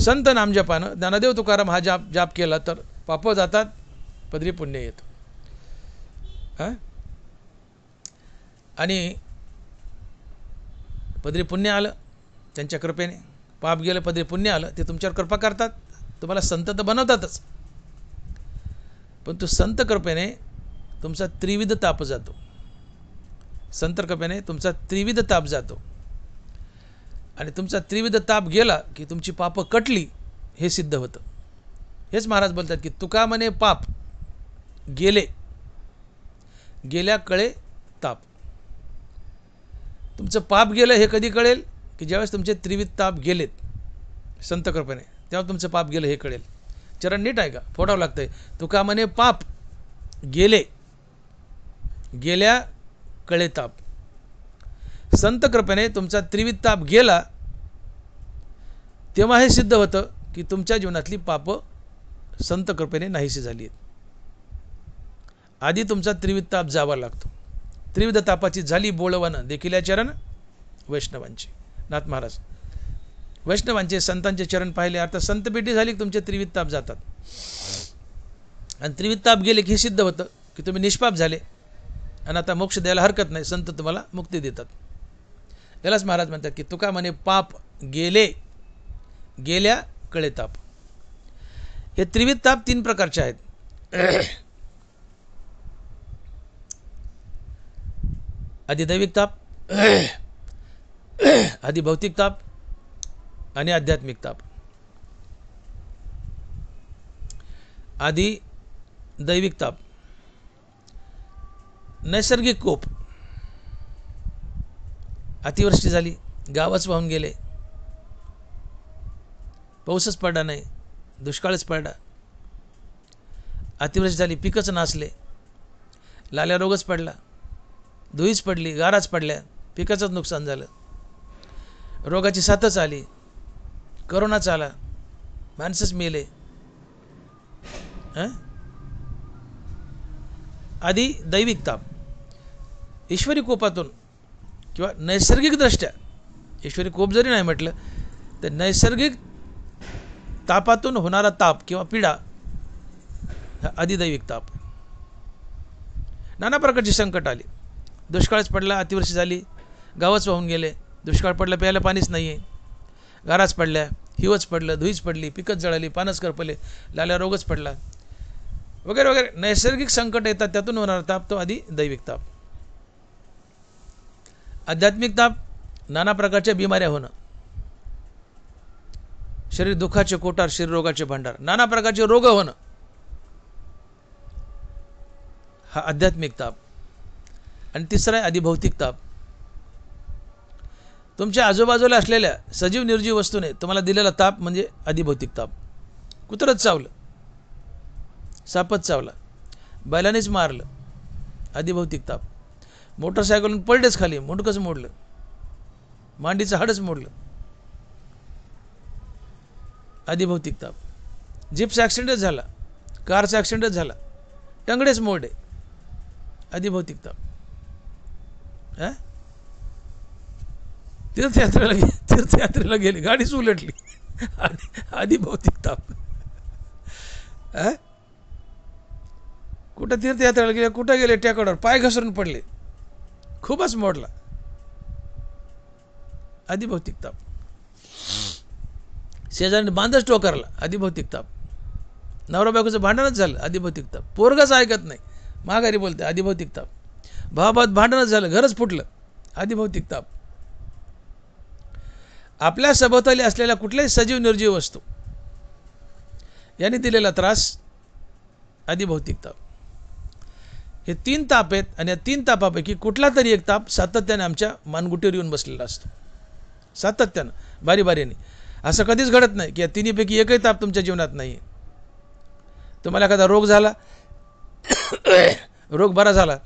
संत नाम जपानं ज्ञानदेव तुकाराम हा जाप केला तर पाप जातात, पदरी पुण्य येतं. आणि पदरी पुण्य आलं त्यांच्या कृपेने. पाप गेलं पदरी पुण्य आलं. ते तुमच्यावर कृपा करतात, तुम्हाला संत तर बनवतातच. पण तो संत कृपेने तुमचा त्रिविध ताप जातो. संत कृपेने तुमचा त्रिविध ताप जातो. आणि तुमचा त्रिविध ताप गेला की तुमची पापं कटली हे सिद्ध होतं. हेच महाराज बोलतात की तुका म्हणे पाप गेल्या कळे ताप. तुमचं पाप गेलं हे कधी कळेल की ज्यावेळेस तुमचे त्रिविध ताप गेलेत संत कृपेने, तेव्हा तुमचं पाप गेलं हे कळेल. चरण नीट आहे का? फोडावं लागतंय. तुका म्हणे पाप गेल्या कळे ताप. संत कृपेने तुमचा त्रिविध ताप गेला तेव्हा हे सिद्ध होतं की तुमच्या जीवनातली पापं संत कृपेने नाहीशी झाली आहेत. आधी तुमचा त्रिविध ताप जावा लागतो. त्रिविध तापाची झाली बोळवणं देखील चरण वैष्णवांचे. नाथ महाराज वैष्णवांचे संतांचे चरण पाहिले अर्थात संतपेटी झाली की तुमचे त्रिविध ताप जातात. आणि त्रिविध ताप गेले की हे सिद्ध होतं की तुम्ही निष्पाप झाले आणि आता मोक्ष द्यायला हरकत नाही, संत तुम्हाला मुक्ती देतात. यालाच महाराज म्हणतात की तुका म्हणे पाप गेल्या कळे ताप. हे त्रिविध ताप 3 प्रकारचे आहेत. अधिदैविक ताप, अधिभौतिक ताप आणि आध्यात्मिक ताप. आधी दैविक ताप नैसर्गिक कोप. अतिवृष्टी झाली, गावच वाहून गेले, पाऊसच पडला नाही, दुष्काळच पडला. अतिवृष्टी झाली, पिकच नासले, लाल्या रोगच पडला, धुईच पडली, गाराच पडल्या, पिकाचंच नुकसान झालं. रोगाची साथच आली, करोनाच आला, माणसंच मेले. आधी दैविक ताप. ईश्वरी कोपातून किंवा नैसर्गिकदृष्ट्या, ईश्वरी कोप जरी नाही म्हटलं तर नैसर्गिक तापातून होणारा ताप किंवा पीडा हा अधिदैविक ताप. नाना प्रकारची संकट आली, दुष्काळच पडला, अतिवृष्टी झाली, गावच वाहून गेले, दुष्काळ पडला, प्यायला पाणीच नाही आहे, गाराच पडल्या, हिवच पडलं, धुईच पडली, पिकच जळाली, पानच करपले, लाल्या रोगच पडला वगैरे वगैरे. नैसर्गिक संकट येतात, त्यातून होणारा ताप तो आधी दैविक ताप. आध्यात्मिक ताप नाना प्रकारच्या बिमाऱ्या होणं, शरीर दुःखाचे कोटार, शरीर रोगाचे भांडार, नाना प्रकारचे रोग होणं, हा आध्यात्मिक ताप. आणि तिसरा आहे अधिभौतिक ताप. तुमच्या आजूबाजूला असलेल्या सजीव निर्जीव वस्तूने तुम्हाला दिलेला ताप म्हणजे अधिभौतिक ताप. कुत्रच चावलं, सापच चावला, बैलानेच मारलं, अधिभौतिक ताप. मोटरसायकलून पडलेच खाली, मुंडकच मोडलं, मांडीचं हाडच मोडलं, अधिभौतिक ताप. जिप्स ॲक्सिडेंटच झाला, कारचा ॲक्सिडेंटच झाला, टंगडेच मोडे, अधिभौतिक ताप. तीर्थयात्रेला गेली, गाडीच उलटली, अधिभौतिक ताप. कुठं तीर्थयात्रेला गेले, कुठं गेले, टेकडावर पाय घसरून पडले, खूपच मोडला, अधिभौतिक ताप. शेजारीने बांधच टोकारला, अधिभौतिक ताप. नवरा बायकोचं भांडणच झालं, अधिभौतिक ताप. पोरगच ऐकत नाही, माघारी बोलते, अधिभौतिक ताप. भावाभावात भांडणच झालं, घरच फुटलं, अधिभौतिक ताप. आपल्या सभोवताली असलेल्या कुठल्याही सजीव निर्जीव वस्तू यांनी दिलेला त्रास, अधिभौतिक ताप. हे 3 ताप आहेत आणि या 3 तापापैकी कुठला तरी एक ताप सातत्याने आमच्या मानगुटीवर येऊन बसलेला असतो, सातत्यानं, बारी बारीने. असं कधीच घडत नाही की या तिन्हीपैकी एकही ताप तुमच्या जीवनात नाही. तुम्हाला एखादा रोग झाला, रोग बरा झाला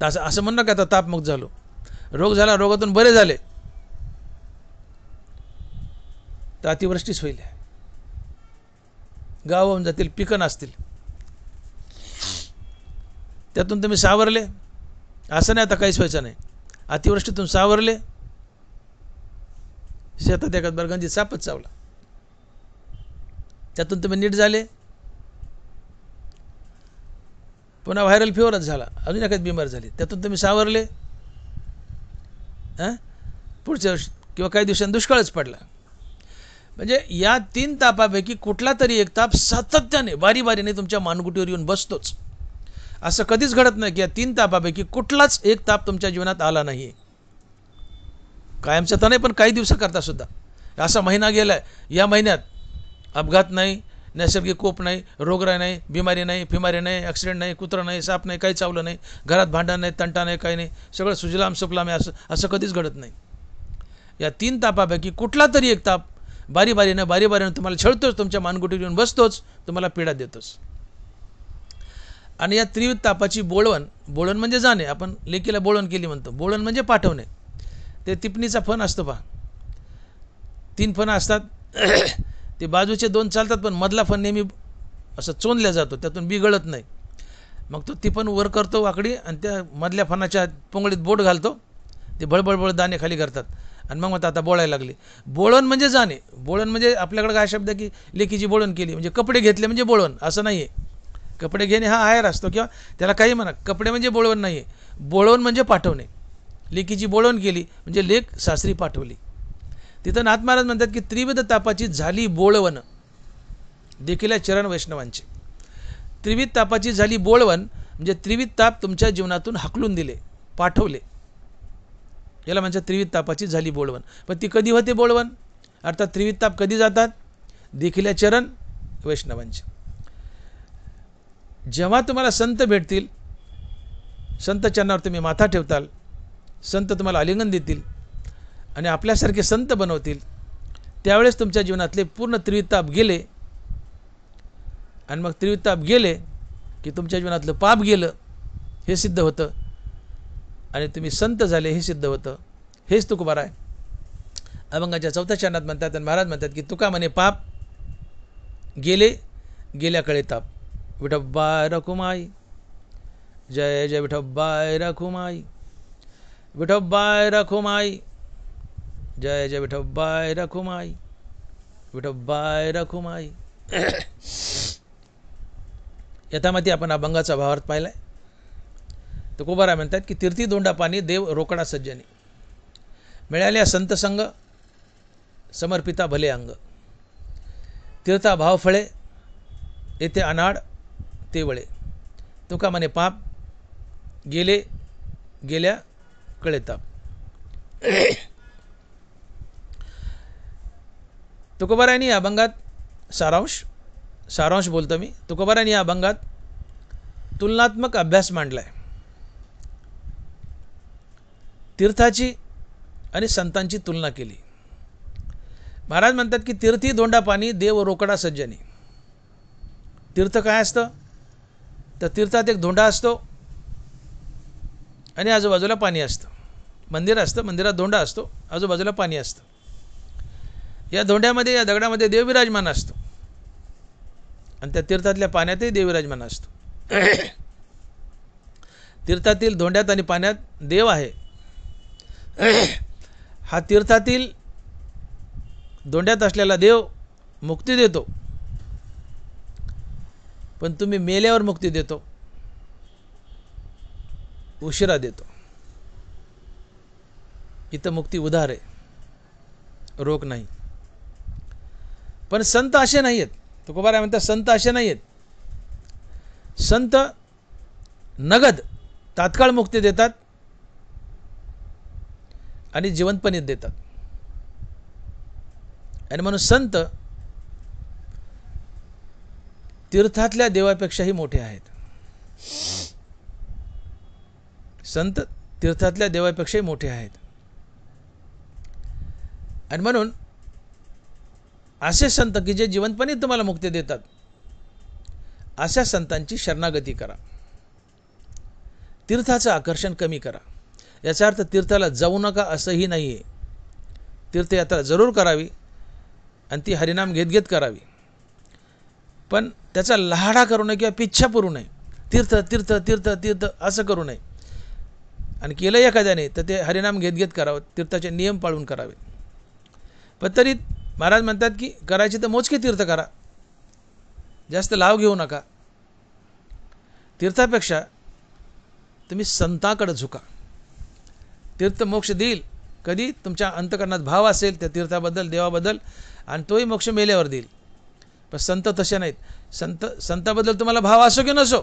तर असं म्हणणं का आता तापमुक्त झालो. रोग झाला, रोगातून बरे झाले तर अतिवृष्टीच होईल, गाव होऊन जातील, पिकं नसतील, त्यातून तुम्ही सावरले, असं नाही आता काहीच व्हायचं नाही. अतिवृष्टीतून सावरले, शेतात एखाद बरगंजी सापच चावला, त्यातून तुम्ही नीट झाले, पुन्हा व्हायरल फिवरच झाला, अजून एखादी बिमार झाली, त्यातून तुम्ही सावरले, पुढच्या वर्षी किंवा काही दिवसांनी दुष्काळच पडला. म्हणजे या 3 तापापैकी कुठला तरी एक ताप सातत्याने बारी बारीने तुमच्या मानगुटीवर येऊन बसतोच. असं कधीच घडत नाही की या 3 तापापैकी कुठलाच एक ताप तुमच्या जीवनात आला नाही. कायमचा तर नाही, पण काही दिवसाकरता सुद्धा. असा महिना गेलाय, या महिन्यात अपघात नाही, नैसर्गिक कोप नाही, रोगराई नाही, बिमारी नाही, फिमारी नाही, ॲक्सिडेंट नाही, कुत्रं नाही, साप नाही, काही चावलं नाही, घरात भांडण नाही, तंटा नाही, काही नाही, सगळं सुजलाम सुफलाम आहे, असं कधीच घडत नाही. या 3 तापापैकी कुठला तरी एक ताप बारी बारीनं तुम्हाला छळतोच, तुमच्या मानगुटीवर येऊन बसतोच, तुम्हाला पीडा देतोच. आणि या त्रिविध तापाची बोळवण म्हणजे जाणे, आपण लेकीला बोळवण केली म्हणतो, बोळवण म्हणजे पाठवणे. ते टिपणीचा फण असतो पहा, 3 फणं असतात, ते बाजूचे 2 चालतात, पण मधला फण नेहमी असं चोनल्या जातो, त्यातून बिघडत नाही. मग तो टिपण वर करतो वाकडी आणि त्या मधल्या फणाच्या पोंगळीत बोट घालतो, ते बळबळ दाणे खाली करतात आणि मग आता बोळायला लागले. बोळवण म्हणजे जाणे. बोळवण म्हणजे आपल्याकडे काय शब्द की लेकीची बोळवण केली म्हणजे कपडे घेतले म्हणजे बोळवण, असं नाही आहे. कपडे घेणे हा आहेर असतो किंवा त्याला काही म्हणा, कपडे म्हणजे बोळवण नाही आहे. बोळवण म्हणजे पाठवणे. लेकीची बोळवण केली म्हणजे लेक सासरी पाठवली. तिथं नाथ महाराज म्हणतात की त्रिविध तापाची झाली बोळवण, देखील आहे चरण वैष्णवांचे. त्रिविध तापाची झाली बोळवण म्हणजे त्रिविध ताप तुमच्या जीवनातून हाकलून दिले, पाठवले, याला म्हणजे त्रिविध तापाची झाली बोळवण. पण ती कधी होते बोळवण, अर्थात त्रिविध ताप कधी जातात, देखील आहे चरण वैष्णवांचे. जेव्हा तुम्हाला संत भेटतील, संत चरणावर तुम्ही माथा ठेवताल, संत तुम्हाला आलिंगन देतील आणि आपल्यासारखे संत बनवतील, त्यावेळेस तुमच्या जीवनातले पूर्ण त्रिविध ताप गेले. आणि मग त्रिविध ताप गेले की तुमच्या जीवनातलं पाप गेलं हे सिद्ध होतं आणि तुम्ही संत झाले हे सिद्ध होतं. हेच तुकोबार आहे. अभंगाच्या 4थ्या चरणात म्हणतात आणि महाराज म्हणतात की तुका म्हणे पाप गेले गेल्या कळे ताप. विठोबाय रखुमाई, जय जय विठोबाय रखुमाई, विठोबाय रखुमाई, जय जय विठोबाय रखुमाई, विठोबाय रखुमाई. यथामती आपण अभंगाचा भावार्थ पाहिलाय. तुकोबाराय म्हणतात की तीर्थी दोंडा पाणी देव रोकडा सज्जनी, मिळाल्या संत संग समर्पिता भले अंग, तीर्था भाव फळे येथे अनाड ते वळे, तुका म्हणे पाप गेले गेल्या कळे ताप. तुकोबारायांनी या अभंगात सारांश बोलतो मी. तुकोबारायांनी या अभंगात तुलनात्मक अभ्यास मांडलाय. तीर्थाची आणि संतांची तुलना केली. महाराज म्हणतात की तीर्थी दोंडा पाणी देव रोकडा सज्जनी. तीर्थ काय असतं तर तीर्थात एक धोंडा असतो आणि आजूबाजूला पाणी असतं. मंदिर असतं, मंदिरात धोंडा असतो, आजूबाजूला पाणी असतं. या धोंड्यामध्ये या दगडामध्ये देव विराजमान असतो आणि त्या तीर्थातल्या पाण्यातही देव विराजमान असतो. तीर्थातील धोंड्यात आणि पाण्यात देव आहे. हा तीर्थातील धोंड्यात असलेला देव मुक्ती देतो, पण तुम्ही मेल्यावर मुक्ती देतो, उशिरा देतो. इथं मुक्ती उधार आहे, रोख नाही. पण संत असे नाही आहेत. तुकोबाराय म्हणतात संत असे नाही आहेत. संत नगद तात्काळ मुक्ती देतात आणि जिवंतपणीत देतात. आणि म्हणून संत तीर्थातल्या देवापेक्षाही मोठे आहेत. संत तीर्थातल्या देवापेक्षाही मोठे आहेत. आणि म्हणून असे संत की जे जिवंतपणे तुम्हाला मुक्ती देतात, अशा संतांची शरणागती करा. तीर्थाचं आकर्षण कमी करा. याचा अर्थ तीर्थाला जाऊ नका असंही नाही आहे. तीर्थयात्रा जरूर करावी आणि ती हरिनाम घेत घेत करावी, पण त्याचा लहाडा करू नये किंवा पिच्छा पुरू नये. तीर्थ तीर्थ तीर्थ तीर्थ असं करू नये. आणि केलं एखाद्याने तर ते हरिनाम घेत घेत करावं, तीर्थाचे नियम पाळून करावे. पण तरी महाराज म्हणतात की करायची तर मोजके तीर्थ करा, जास्त लाव घेऊ नका. तीर्थापेक्षा तुम्ही संतांकडे झुका. तीर्थ मोक्ष देईल कधी तुमच्या अंतकरणात भाव असेल त्या तीर्थाबद्दल, देवाबद्दल, आणि तोही मोक्ष मेल्यावर देईल. पण संत तसे नाहीत. संताबद्दल तुम्हाला भाव असो की नसो,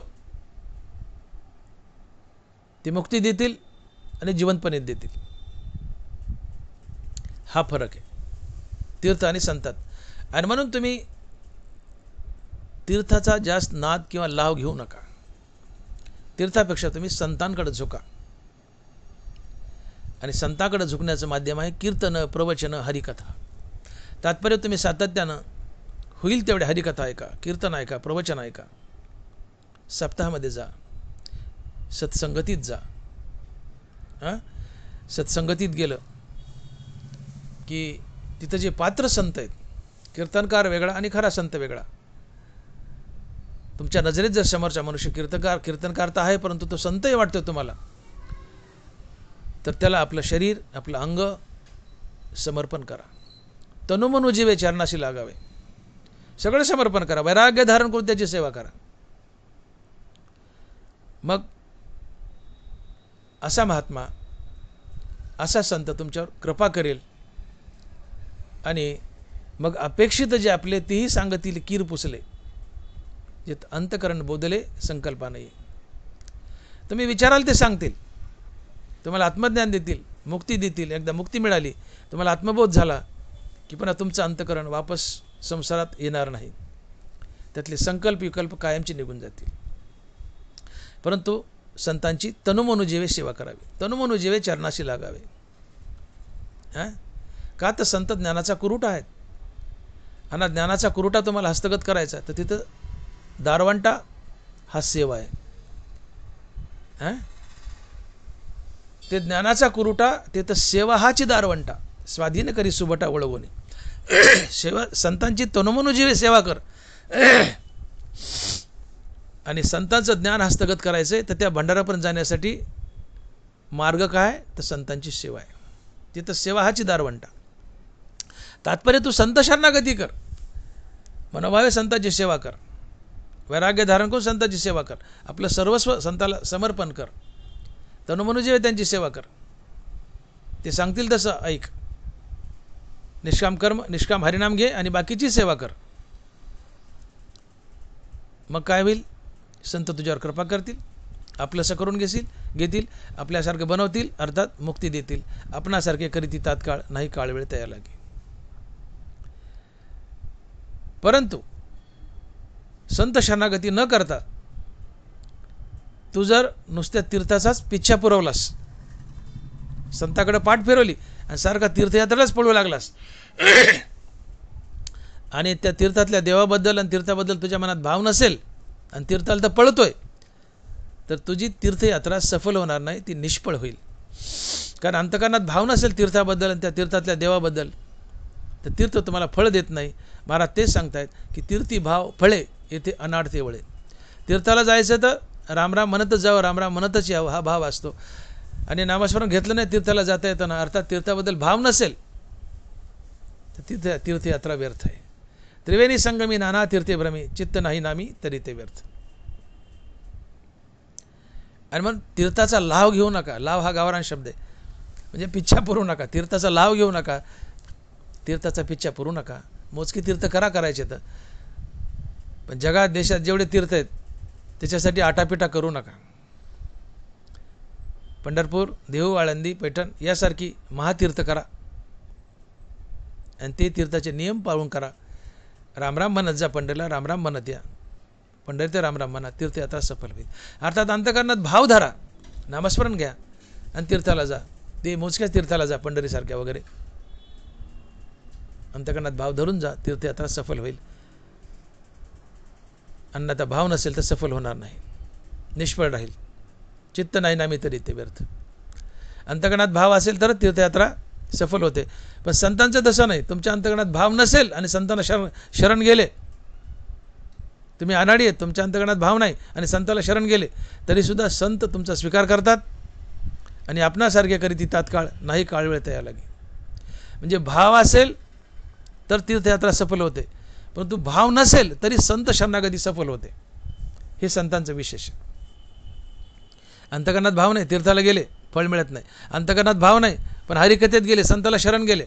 ते मुक्ती देतील आणि जिवंतपणे देतील. हा फरक आहे तीर्थ आणि संतात. आणि म्हणून तुम्ही तीर्थाचा जास्त नाद किंवा लाव घेऊ नका. तीर्थापेक्षा तुम्ही संतांकडे झुका. आणि संतांकडे झुकण्याचं माध्यम आहे कीर्तन, प्रवचन, हरिकथा. तात्पर्य तुम्ही सातत्यानं होईल तेवढे हरिकथा ऐका, कीर्तन ऐका, प्रवचन ऐका. सप्ताहामध्ये जा, सत्संगतीत जा. सत्संगतीत गेलं की तिथं जे पात्र संत आहेत, कीर्तनकार वेगळा आणि खरा संत वेगळा. तुमच्या नजरेत जर समोरचा मनुष्य कीर्तनकार तर आहे, परंतु तो संतही वाटतो तुम्हाला, तर त्याला आपलं शरीर, आपलं अंग समर्पण करा. तनुमनु जीवे चरणाशी लागावे. सगळं समर्पण करा. वैराग्य धारण करून त्याची सेवा करा. मग असा महात्मा, असा संत तुमच्यावर कृपा करेल आणि मग अपेक्षित जे आपले तेही सांगतील कीर पुसले, जे अंतकरण बोधले संकल्पा नाही. तुम्ही विचाराल ते सांगतील, तुम्हाला आत्मज्ञान देतील, मुक्ती देतील. एकदा मुक्ती मिळाली, तुम्हाला आत्मबोध झाला की पुन्हा तुमचं अंतकरण वापस संसारात येणार नाही. त्यातले संकल्प विकल्प कायमचे निघून जातील. परंतु संतांची तनुमनु जीवे सेवा करावी, तनुमनु जीवे चरणाशी लागावे. का तर संत ज्ञानाचा कुरुटा आहेत. आणि ज्ञानाचा कुरुटा तुम्हाला हस्तगत करायचा तर तिथं दारवंटा हा सेवा आहे. ते ज्ञानाचा कुरुटा ते तर सेवा हाची दारवंटा. स्वाधीन करी सुबटा वळवणे. सेवा संतांची तनुमनु जीवे सेवा कर. आणि संतांचं ज्ञान हस्तगत करायचं तर त्या भंडारापर्यंत जाण्यासाठी मार्ग काय तर संतांची सेवा आहे. तिथं सेवा हाची दारवंटा. तात्पर्य तू संत शरणागती कर, मनोभावे संतांची सेवा कर, वैराग्य धारण करून संतांची सेवा कर, आपलं सर्वस्व संताला समर्पण कर. तनुमनु जीव त्यांची सेवा कर, ते सांगतील तसं ऐक, निष्काम कर्म, निष्काम हरिनाम घे आणि बाकीची सेवा कर. मग काय होईल? संत तुझ्यावर कृपा करतील, आपलंसं करून घेतील, आपल्यासारखं बनवतील, अर्थात मुक्ती देतील. आपणासारखे करीती तात्काळ, नाही काळ वेळ तयार लागे. परंतु संत शरणागती न करता तू जर नुसत्या तीर्थाचाच पिच्छा पुरवलास, संताकडे पाठ फिरवली आणि सारखा तीर्थयात्रेलाच पळू लागलास आणि त्या तीर्थातल्या देवाबद्दल आणि तीर्थाबद्दल तुझ्या मनात भाव नसेल आणि तीर्थाला तर पळतोय, तर तुझी तीर्थयात्रा सफल होणार नाही, ती निष्फळ होईल. कारण अंतकरणात भाव नसेल तीर्थाबद्दल आणि त्या तीर्थातल्या देवाबद्दल, तर तीर्थ तुम्हाला फळ देत नाही. महाराज तेच सांगतायत की तीर्थी भाव फळे येथे अनाडते वळे. तीर्थाला जायचं तर रामराम म्हणतच जावं, रामराम म्हणतच यावं, हा भाव असतो. आणि नामस्मरण घेतलं नाही तीर्थाला जाता येताना, अर्थात तीर्थाबद्दल भाव नसेल तर तीर्थयात्रा व्यर्थ आहे. त्रिवेणी संगमी नाना तीर्थे भ्रमी, चित्त नाही नामी तरी ते व्यर्थ. आणि मग तीर्थाचा लाभ घेऊ नका. लाभ हा गावरान शब्द आहे, म्हणजे पिच्छा पुरू नका. तीर्थाचा लाभ घेऊ नका, तीर्थाचा पिच्छा पुरू नका. मोजकी तीर्थ करायचे तर, पण जगात देशात जेवढे तीर्थ आहेत त्याच्यासाठी आटापिटा करू नका. पंढरपूर, देहू, आळंदी, पैठण यासारखी महातीर्थ करा आणि ते तीर्थाचे नियम पाळून करा. रामराम म्हणत जा, पंढरीला रामराम म्हणत या, पंढरी ते रामराम म्हणा, तीर्थयात्रा सफल होईल. अर्थात अंतकरणात भाव धरा, नामस्मरण घ्या आणि तीर्थाला जा. ते मोजक्याच तीर्थाला जा, पंढरीसारख्या वगैरे. अंतकरणात भाव धरून जा, तीर्थयात्रा सफल होईल. अन्नाचा भाव नसेल तर सफल होणार नाही, निष्फळ राहील. चित्त नाही नामी तरी ते व्यर्थ. अंतकरणात भाव असेल तर तीर्थयात्रा सफल होते. पण संतांचं तसं नाही. तुमच्या अंतकरणात भाव नसेल आणि संतांना शरण गेले, तुम्ही अनाडी आहेत, तुमच्या अंतकरणात भाव नाही आणि संताला शरण गेले, तरीसुद्धा संत तुमचा स्वीकार करतात आणि आपणासारखे करीती तात्काळ, नाही काळ वेळ तयार लागे. म्हणजे भाव असेल तर तीर्थयात्रा सफल होते, परंतु भाव नसेल तरी संत शरणागती सफल होते. हे संतांचं विशेष. अंतकरणात भाव नाही, तीर्थाला गेले, फळ मिळत नाही. अंतकरणात भाव नाही पण हरिकथेत गेले, संताला शरण गेले,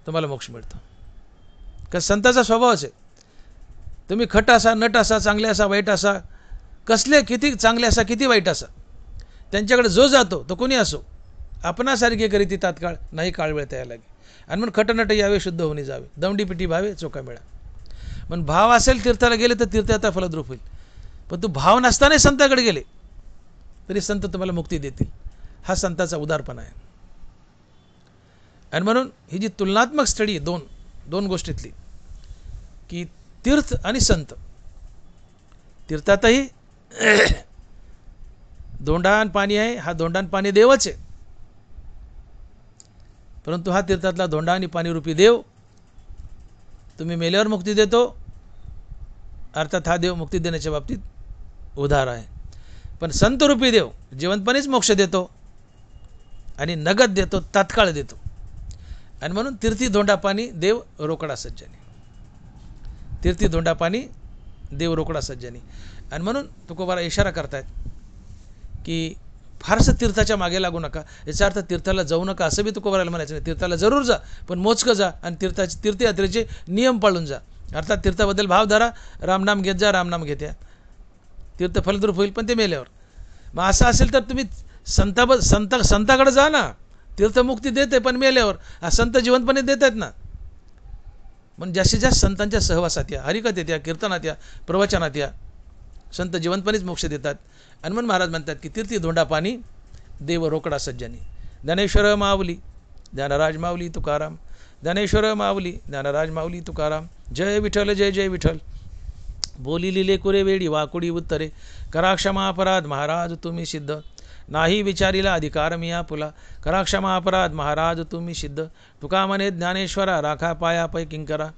तुम्हाला मोक्ष मिळतो. कारण संताचा स्वभावच आहे. तुम्ही खट असा, नट असा, चांगले असा, वाईट असा, कसले, किती चांगले असा, किती वाईट असा, त्यांच्याकडे जो जातो तो कोणी असो, आपणासारखे करीती तात्काळ, नाही काळ वेळ तयार लागे. आणि म्हणून खटनट यावे, शुद्ध होणे जावे, दमडीपिटी भावे, चोका मिळा. पण भाव असेल तीर्थाला गेले तर तीर्थयात्रा फलद्रूप होईल. पण तू भाव नसताना संताकडे गेले तरी संत तुम्हाला मुक्ती देतील. हा संताचा उदारपणा आहे. आणि म्हणून ही जी तुलनात्मक स्टडी आहे दोन गोष्टीतली, की तीर्थ आणि संत. तीर्थातही धोंडान पाणी आहे, हा धोंडान पाणी देवच आहे, परंतु हा तीर्थातला धोंडा आणि पाणी रूपी देव तुम्ही मेल्यावर मुक्ती देतो. अर्थात हा देव मुक्ती देण्याच्या बाबतीत उदार आहे. पण संत रूपी देव जिवंतपणेच मोक्ष देतो आणि नगद देतो, तात्काळ देतो. आणि म्हणून तीर्थी धोंडा पाणी देव रोकडा सज्जनी, तीर्थी धोंडा पाणी देव रोकडा सज्जनी. आणि म्हणून तुकोबारा इशारा करतायत की फारसं तीर्थाच्या मागे लागू नका. याचा अर्थ तीर्थाला जाऊ नका असं बी तुकोबाराला म्हणायचं नाही. तीर्थाला जरूर जा, पण मोजकं जा आणि तीर्थयात्रेचे नियम पाळून जा. अर्थात तीर्थाबद्दल भाव धरा, रामनाम घेत जा, रामनाम घेत या, तीर्थ फलद्रूप होईल, पण ते मेल्यावर. मग असं असेल तर तुम्ही संताकडे जा ना, तीर्थमुक्ती देते पण मेल्यावर. हा संत जिवंतपणे देत आहेत ना. पण जास्तीत जास्त संतांच्या सहवासात या, हरिकथेत या, कीर्तनात या, प्रवचनात या, संत जिवंतपणेच मोक्ष देतात. आणि म्हणून महाराज म्हणतात की तीर्थी धोंडा पाणी देव रोकडा सज्जनी. ज्ञानेश्वर माऊली ज्ञानराज माऊली तुकाराम, ज्ञानेश्वर माऊली ज्ञानराज माऊली तुकाराम. जय विठ्ठल जय जय विठ्ठल. बोली लिले कुरे वेडी वाकुडी उत्तरे, करा क्षमा अपराध महाराज तुम्ही सिद्ध. नाही विचारिला अधिकार मी आपुला, करा क्षमा अपराध महाराज तुम्ही सिद्ध. तुका म्हणे ज्ञानेश्वरा राखा पाया पै किंकरा,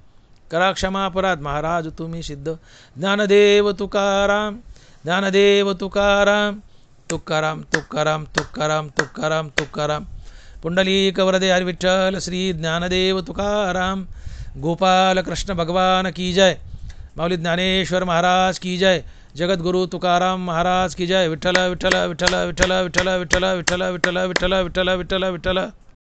करा क्षमा अपराध महाराज तुम्ही सिद्ध. ज्ञानदेव तुकाराम ज्ञानदेव तुकाराम, तुकाराम तुकाराम तुकाराम तुकाराम तुकाराम. पुंडलिक वरदे हरि विठ्ठल श्री ज्ञानदेव तुकाराम. गोपाल कृष्ण भगवान की जय. माऊली ज्ञानेश्वर महाराज की जय. जगद्गुरु तुकाराम महाराज की जय. विठ्ठल विठ्ठल विठ्ठल विठ्ठल विठ्ठल विठ्ठल विठ्ठल विठ्ठल विठ्ठल विठ्ठल विठ्ठल विठ्ठल.